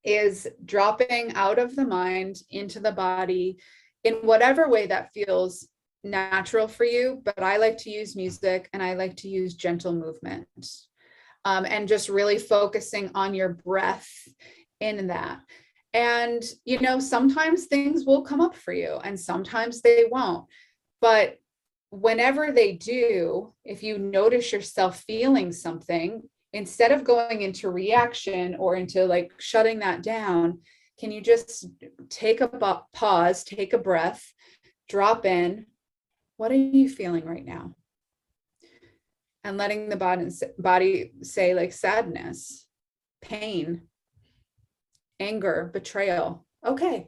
[SPEAKER 2] Is dropping out of the mind into the body in whatever way that feels natural for you. But I like to use music, and I like to use gentle movement, and just really focusing on your breath in that. And, sometimes things will come up for you and sometimes they won't. But whenever they do, if you notice yourself feeling something, instead of going into reaction or into like shutting that down, can you just take a pause, take a breath, drop in? What are you feeling right now? And letting the body say like sadness, pain, anger, betrayal. Okay,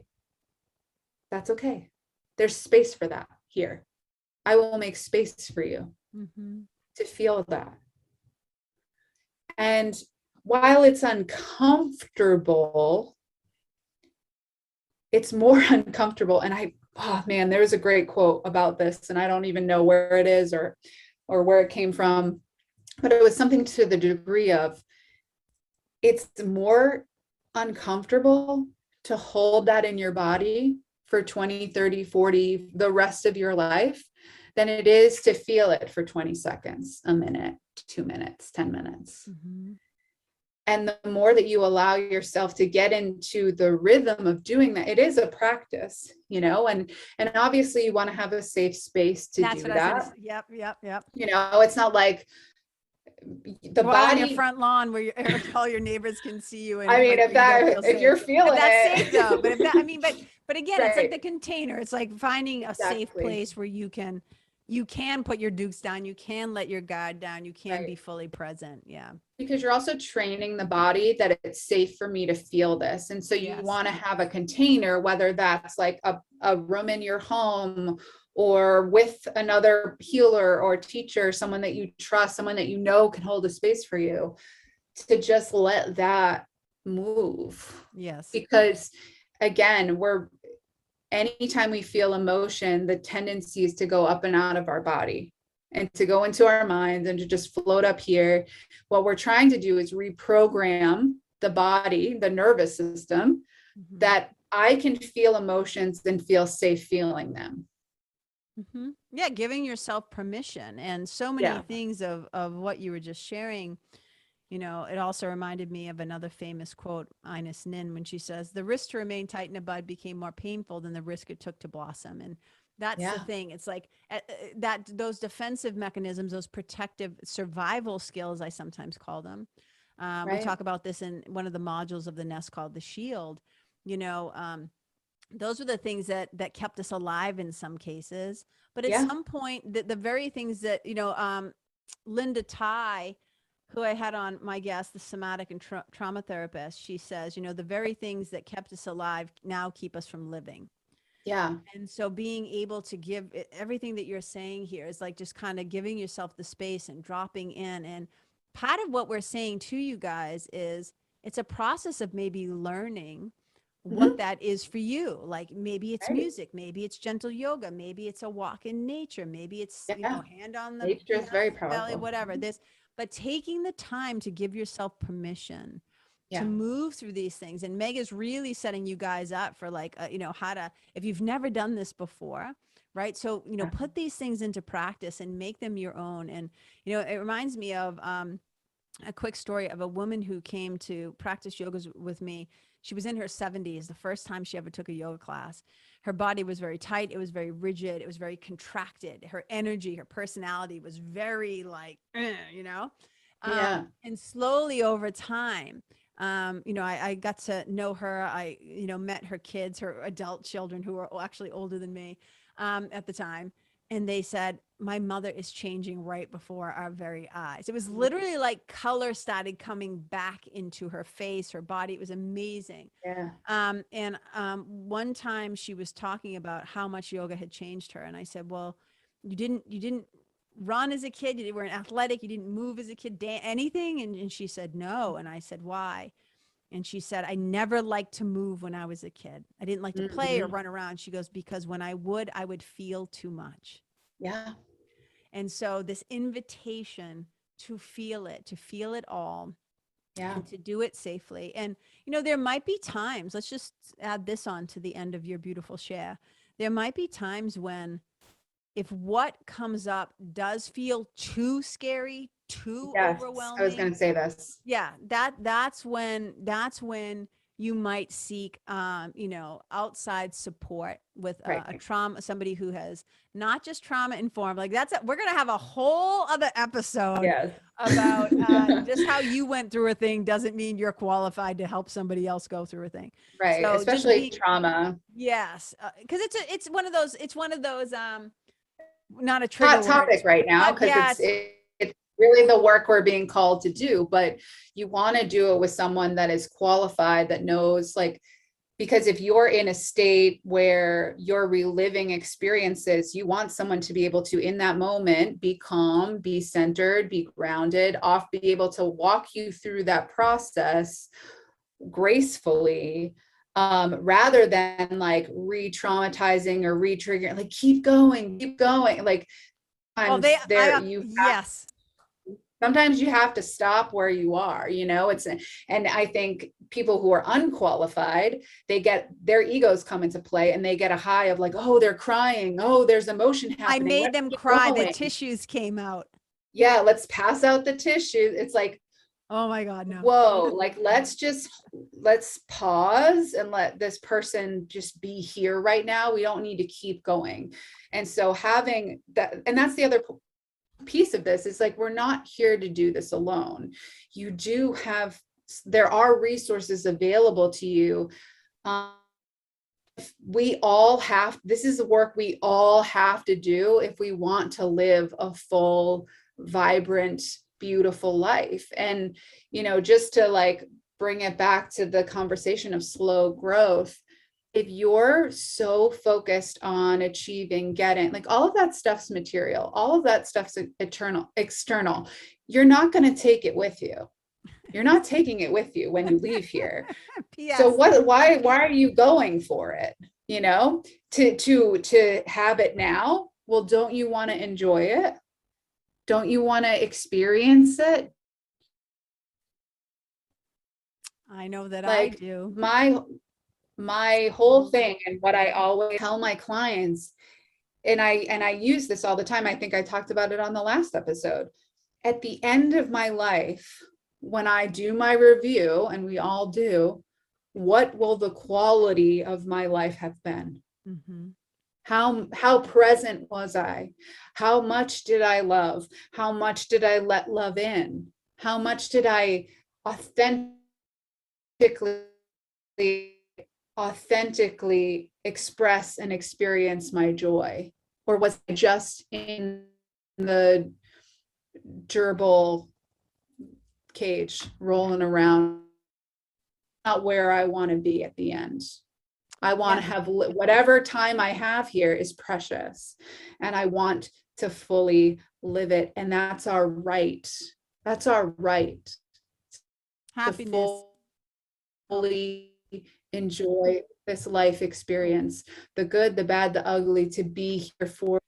[SPEAKER 2] that's okay. There's space for that here. I will make space for you to feel that. And while it's uncomfortable, it's more uncomfortable. And oh man, there's a great quote about this, and I don't even know where it is or where it came from, but it was something to the degree of, it's more uncomfortable to hold that in your body for 20, 30, 40, the rest of your life than it is to feel it for 20 seconds, a minute, 2 minutes, 10 minutes. And the more that you allow yourself to get into the rhythm of doing that, it is a practice, you know, and obviously you want to have a safe space to do that.
[SPEAKER 1] Yep.
[SPEAKER 2] You know, it's not like the body
[SPEAKER 1] on your front lawn where all your neighbors can see you. And
[SPEAKER 2] I mean, if you're feeling
[SPEAKER 1] that's
[SPEAKER 2] it,
[SPEAKER 1] safe though. But if that, I mean, but again,
[SPEAKER 2] right.
[SPEAKER 1] It's like the container. It's like finding a safe place where you can put your dukes down. You can let your guard down. You can be fully present. Yeah.
[SPEAKER 2] Because you're also training the body that it's safe for me to feel this. And so you want to have a container, whether that's like a room in your home or with another healer or teacher, someone that you trust, someone that you know can hold a space for you, to just let that move.
[SPEAKER 1] Yes.
[SPEAKER 2] Because again, anytime we feel emotion, the tendency is to go up and out of our body and to go into our minds and to just float up here. What we're trying to do is reprogram the body, the nervous system, that I can feel emotions and feel safe feeling them.
[SPEAKER 1] Yeah, giving yourself permission. And so many things of what you were just sharing, you know, it also reminded me of another famous quote, Ines Nin, when she says, the risk to remain tight in a bud became more painful than the risk it took to blossom. And that's the thing. It's like that those defensive mechanisms, those protective survival skills, I sometimes call them. We talk about this in one of the modules of the nest called the shield. You know, those were the things that kept us alive in some cases. But at some point, the very things that, you know, Linda Ty, who I had on my guest, the somatic and trauma therapist, she says, you know, the very things that kept us alive now keep us from living.
[SPEAKER 2] Yeah.
[SPEAKER 1] And so being able to give everything that you're saying here is like just kind of giving yourself the space and dropping in. And part of what we're saying to you guys is it's a process of maybe learning what that is for you. Like maybe it's music, maybe it's gentle yoga, maybe it's a walk in nature, maybe it's you know, hand on the
[SPEAKER 2] nature is very powerful.
[SPEAKER 1] belly, whatever this, but taking the time to give yourself permission to move through these things. And Meg is really setting you guys up for like, you know, how to, if you've never done this before, right? So, you know, put these things into practice and make them your own. And, you know, it reminds me of a quick story of a woman who came to practice yoga with me. She was in her 70s, the first time she ever took a yoga class. Her body was very tight. It was very rigid. It was very contracted. Her energy, her personality was very like, you know, and slowly over time, you know, I got to know her. I, you know, met her kids, her adult children who were actually older than me at the time. And they said, my mother is changing right before our very eyes. It was literally like color started coming back into her face, her body. It was amazing. And one time she was talking about how much yoga had changed her. And I said, well, you didn't run as a kid. You weren't athletic. You didn't move as a kid, anything. And she said, no. And I said, why? And she said, I never liked to move when I was a kid. I didn't like to play or run around. She goes, because when I would feel too much.
[SPEAKER 2] Yeah.
[SPEAKER 1] And so this invitation to feel it all, and to do it safely. And, you know, there might be times, let's just add this on to the end of your beautiful share. There might be times when if what comes up does feel too scary, too overwhelming.
[SPEAKER 2] I was going to say this.
[SPEAKER 1] Yeah, that's when you might seek, outside support with
[SPEAKER 2] Right.
[SPEAKER 1] a trauma, somebody who has not just trauma informed. Like we're going to have a whole other episode
[SPEAKER 2] Yes.
[SPEAKER 1] about just how you went through a thing doesn't mean you're qualified to help somebody else go through a thing.
[SPEAKER 2] Right.
[SPEAKER 1] So just
[SPEAKER 2] Especially trauma.
[SPEAKER 1] yes, because it's one of those not a trigger
[SPEAKER 2] Hot
[SPEAKER 1] word.
[SPEAKER 2] topic right now,
[SPEAKER 1] Hot,
[SPEAKER 2] because
[SPEAKER 1] yes.
[SPEAKER 2] it's really the work we're being called to do, but you want to do it with someone that is qualified, that knows, like, because if you're in a state where you're reliving experiences, you want someone to be able to, in that moment, be calm, be centered, be grounded, be able to walk you through that process gracefully, rather than like re-traumatizing or re-triggering, like keep going, like
[SPEAKER 1] Yes.
[SPEAKER 2] sometimes you have to stop where you are, and I think people who are unqualified, they get their egos come into play and they get a high of like, oh, they're crying, oh, there's emotion
[SPEAKER 1] I
[SPEAKER 2] happening,
[SPEAKER 1] made
[SPEAKER 2] let's
[SPEAKER 1] them
[SPEAKER 2] keep
[SPEAKER 1] cry. The
[SPEAKER 2] going.
[SPEAKER 1] tissues came out.
[SPEAKER 2] Yeah, let's pass out the tissue. It's like,
[SPEAKER 1] Oh my God, no.
[SPEAKER 2] whoa, like let's pause and let this person just be here right now. We don't need to keep going. And so having that, and that's the other piece of this, is like, we're not here to do this alone. There are resources available to you. This is the work we all have to do if we want to live a full, vibrant, beautiful life. And, just to like bring it back to the conversation of slow growth, if you're so focused on achieving, getting, like, all of that stuff's material, all of that stuff's external, you're not going to take it with you. You're not taking it with you when you leave here. So why are you going for it? To have it now? Well, don't you want to enjoy it? Don't you want to experience it?
[SPEAKER 1] I know that
[SPEAKER 2] Like,
[SPEAKER 1] I do.
[SPEAKER 2] my whole thing, and what I always tell my clients, and I use this all the time. I think I talked about it on the last episode. At the end of my life, when I do my review, and we all do, what will the quality of my life have been?
[SPEAKER 1] Mm-hmm.
[SPEAKER 2] How present was I? How much did I love? How much did I let love in? How much did I authentically express and experience my joy? Or was I just in the gerbil cage rolling around, not where I want to be at the end? I want to have whatever time I have here is precious, and I want to fully live it. And that's our right. That's our right.
[SPEAKER 1] Happiness.
[SPEAKER 2] To fully enjoy this life experience, the good, the bad, the ugly, to be here for,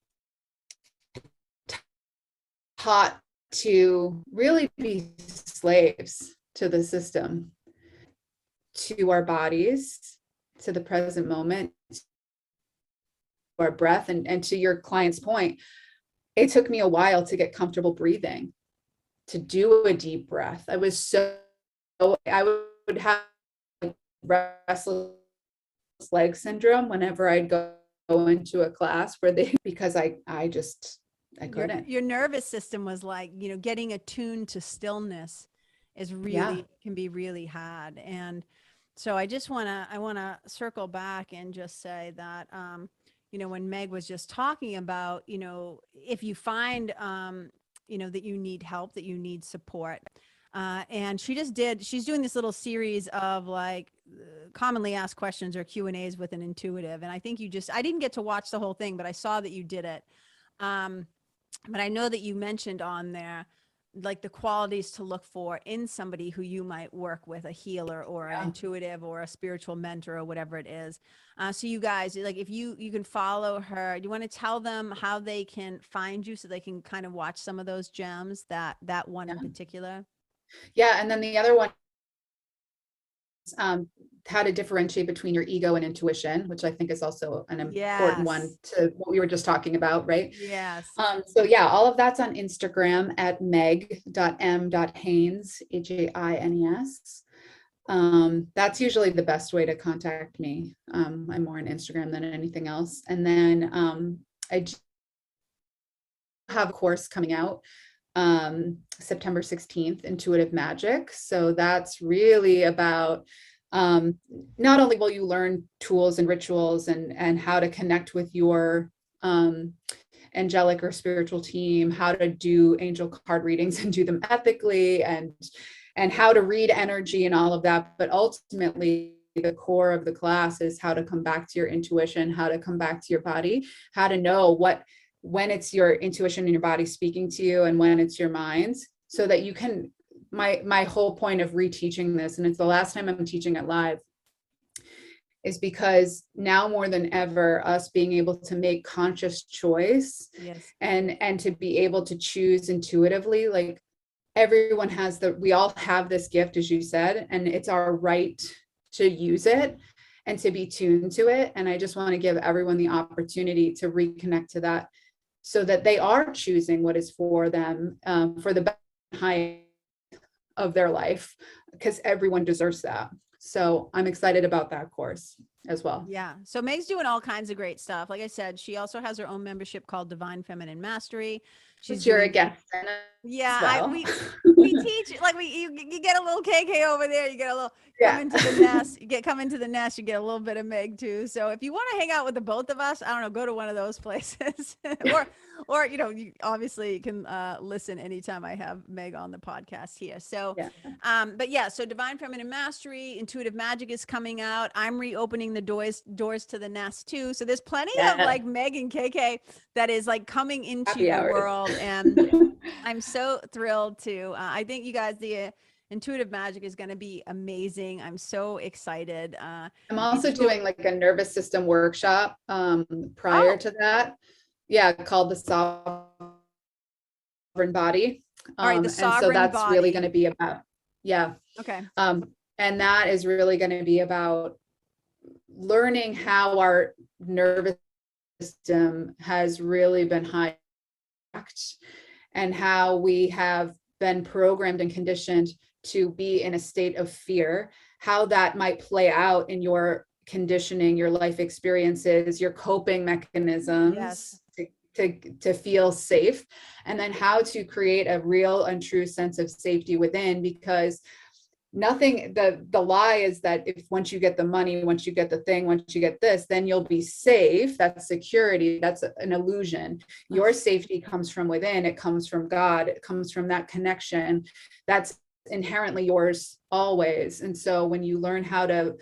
[SPEAKER 2] taught to really be slaves to the system, to our bodies, to the present moment, to our breath. And to your client's point, it took me a while to get comfortable breathing, to do a deep breath. I would have restless leg syndrome whenever I'd go into a class because I couldn't.
[SPEAKER 1] Your nervous system was like, getting attuned to stillness is really, can be really hard. And so I want to circle back and just say that, when Meg was just talking about, if you find, that you need help, that you need support, and she's doing this little series of like commonly asked questions or Q&As with an intuitive. And I think I didn't get to watch the whole thing, but I saw that you did it. But I know that you mentioned on there, like, the qualities to look for in somebody who you might work with, a healer or an intuitive or a spiritual mentor or whatever it is. So you guys, like, if you can follow her, do you want to tell them how they can find you so they can kind of watch some of those gems, that one in particular?
[SPEAKER 2] Yeah. And then the other one, how to differentiate between your ego and intuition, which I think is also an important one to what we were just talking about, right?
[SPEAKER 1] Yes.
[SPEAKER 2] So yeah, all of that's on Instagram at meg.m.haines, Haines. That's usually the best way to contact me. I'm more on Instagram than anything else. And then I have a course coming out September 16th, Intuitive Magic. So that's really about not only will you learn tools and rituals and how to connect with your angelic or spiritual team, how to do angel card readings and do them ethically, and how to read energy and all of that. But ultimately, the core of the class is how to come back to your intuition, how to come back to your body, how to know when it's your intuition and your body speaking to you and when it's your mind, so that you can, my whole point of reteaching this, and it's the last time I'm teaching it live, is because now more than ever, us being able to make conscious choice,
[SPEAKER 1] Yes.
[SPEAKER 2] and to be able to choose intuitively, like everyone has we all have this gift, as you said, and it's our right to use it and to be tuned to it. And I just want to give everyone the opportunity to reconnect to that, so that they are choosing what is for them, for the best high of their life, because everyone deserves that. So I'm excited about that course as well.
[SPEAKER 1] Yeah. So Meg's doing all kinds of great stuff. Like I said, she also has her own membership called Divine Feminine Mastery. She's
[SPEAKER 2] You're a
[SPEAKER 1] doing,
[SPEAKER 2] guest
[SPEAKER 1] yeah,
[SPEAKER 2] as well.
[SPEAKER 1] we teach, like you get a little KK over there, you get a little come into the nest, come into the nest, you get a little bit of Meg too. So if you want to hang out with the both of us, I don't know, go to one of those places or you obviously can listen anytime I have Meg on the podcast here. So but yeah, so Divine Feminine Mastery, Intuitive Magic is coming out. I'm reopening the doors to the nest too. So there's plenty of like Meg and KK that is like coming into
[SPEAKER 2] Happy
[SPEAKER 1] your
[SPEAKER 2] hours.
[SPEAKER 1] world, and I'm so thrilled to I think you guys, the Intuitive Magic is going to be amazing. I'm so excited.
[SPEAKER 2] I'm also doing like a nervous system workshop prior to that. Yeah, called the Sovereign Body.
[SPEAKER 1] All right, the Sovereign
[SPEAKER 2] and so that's
[SPEAKER 1] Body.
[SPEAKER 2] really going to be about,
[SPEAKER 1] Okay.
[SPEAKER 2] And that is really going to be about learning how our nervous system has really been hijacked, and how we have been programmed and conditioned to be in a state of fear, how that might play out in your conditioning, your life experiences, your coping mechanisms to feel safe, and then how to create a real and true sense of safety within. Because nothing, the lie is that if once you get the money, once you get the thing, once you get this, then you'll be safe. That's security. That's an illusion. Your safety comes from within. It comes from God. It comes from that connection that's inherently yours always. And so when you learn how to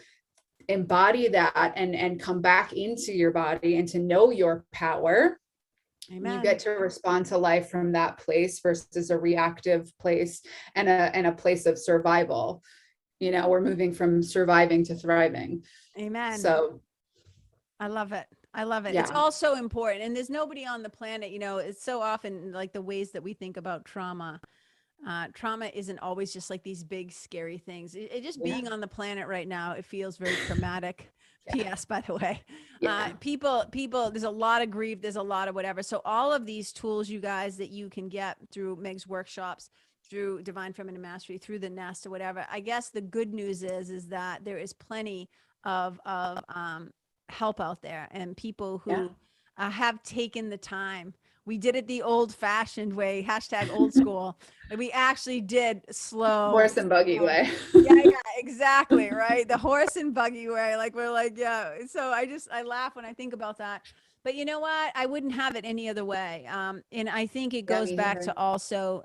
[SPEAKER 2] embody that and come back into your body and to know your power,
[SPEAKER 1] Amen.
[SPEAKER 2] You get to respond to life from that place versus a reactive place and a place of survival. We're moving from surviving to thriving.
[SPEAKER 1] Amen.
[SPEAKER 2] So
[SPEAKER 1] I love it. I love it.
[SPEAKER 2] Yeah.
[SPEAKER 1] It's all so important. And there's nobody on the planet, it's so often like the ways that we think about trauma. Trauma isn't always just like these big scary things. It just being on the planet right now, it feels very traumatic. P.S. by the way, people, there's a lot of grief. There's a lot of whatever. So all of these tools, you guys, that you can get through Meg's workshops, through Divine Feminine Mastery, through the Nest or whatever. I guess the good news is that there is plenty of help out there, and people who have taken the time. We did it the old-fashioned way, hashtag old school. We actually did slow.
[SPEAKER 2] Horse and buggy way.
[SPEAKER 1] Yeah, exactly. Right. The horse and buggy way. Like we're like, yeah. So I laugh when I think about that. But you know what? I wouldn't have it any other way. And I think it goes back to also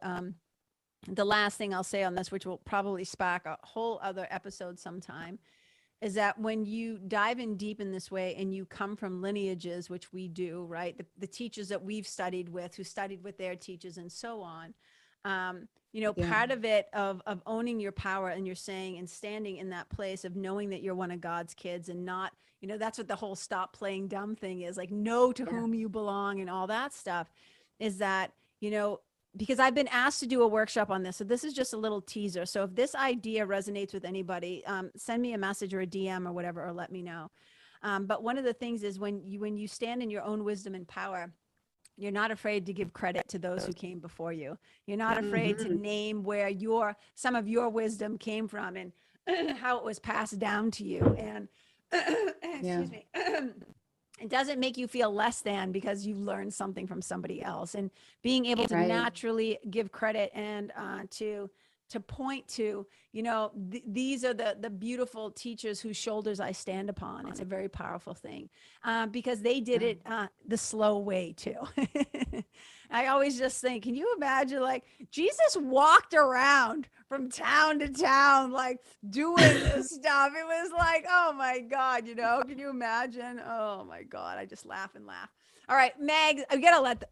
[SPEAKER 1] the last thing I'll say on this, which will probably spark a whole other episode sometime, is that when you dive in deep in this way and you come from lineages, which we do, right? The teachers that we've studied with, who studied with their teachers and so on, part of it of owning your power, and you're saying and standing in that place of knowing that you're one of God's kids, and not, that's what the whole stop playing dumb thing is, like know to whom you belong and all that stuff, is that, because I've been asked to do a workshop on this. So this is just a little teaser. So if this idea resonates with anybody, send me a message or a DM or whatever, or let me know. But one of the things is when you stand in your own wisdom and power, you're not afraid to give credit to those who came before you. You're not afraid to name where some of your wisdom came from. And how it was passed down to you. And excuse me. It doesn't make you feel less than because you learned something from somebody else, and being able to naturally give credit and to point to, these are the beautiful teachers whose shoulders I stand upon. It's a very powerful thing because they did it the slow way too. I always just think, can you imagine, like, Jesus walked around from town to town, like doing this stuff. It was like, oh my God, can you imagine? Oh my God. I just laugh and laugh. All right, Meg, I gotta let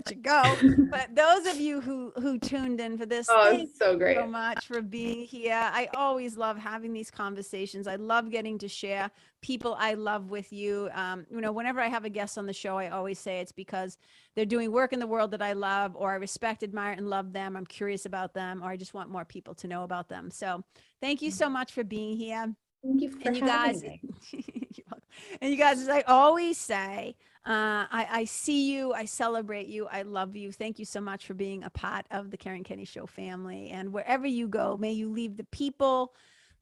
[SPEAKER 1] you go. But those of you who tuned in for this, thanks
[SPEAKER 2] so great.
[SPEAKER 1] so much for being here. I always love having these conversations. I love getting to share people I love with you. Whenever I have a guest on the show, I always say it's because they're doing work in the world that I love, or I respect, admire, and love them. I'm curious about them, or I just want more people to know about them. So thank you so much for being here.
[SPEAKER 2] Thank you for having me.
[SPEAKER 1] And you guys, as I always say, I see you, I celebrate you, I love you. Thank you so much for being a part of the Karen Kenney Show family. And wherever you go, may you leave the people,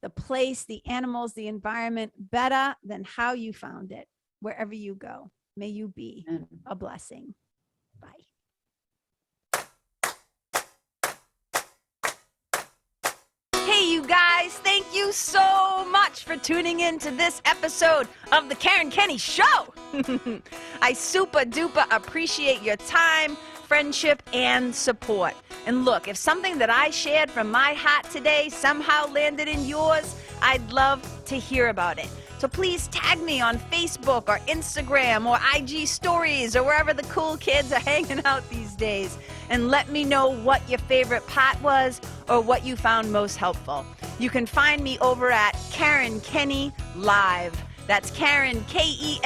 [SPEAKER 1] the place, the animals, the environment better than how you found it. Wherever you go, may you be a blessing. Bye. Hey, you guys, thank you so much for tuning in to this episode of the Karen Kenney Show. I super duper appreciate your time, friendship, and support. And look, if something that I shared from my heart today somehow landed in yours, I'd love to hear about it. So please tag me on Facebook or Instagram or IG stories or wherever the cool kids are hanging out these days, and let me know what your favorite part was or what you found most helpful. You can find me over at Karen Kenney Live. That's Karen, KenneYlive.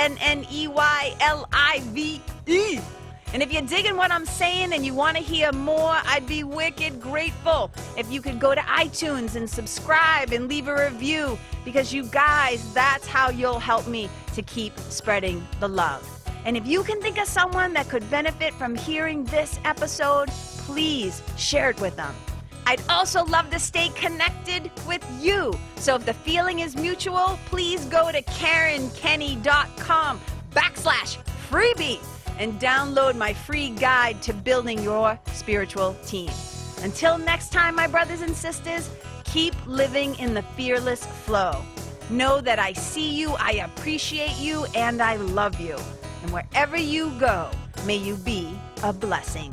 [SPEAKER 1] And if you're digging what I'm saying and you want to hear more, I'd be wicked grateful if you could go to iTunes and subscribe and leave a review, because you guys, that's how you'll help me to keep spreading the love. And if you can think of someone that could benefit from hearing this episode, please share it with them. I'd also love to stay connected with you. So if the feeling is mutual, please go to KarenKenney.com/freebie and download my free guide to building your spiritual team. Until next time, my brothers and sisters, keep living in the fearless flow. Know that I see you, I appreciate you, and I love you. And wherever you go, may you be a blessing.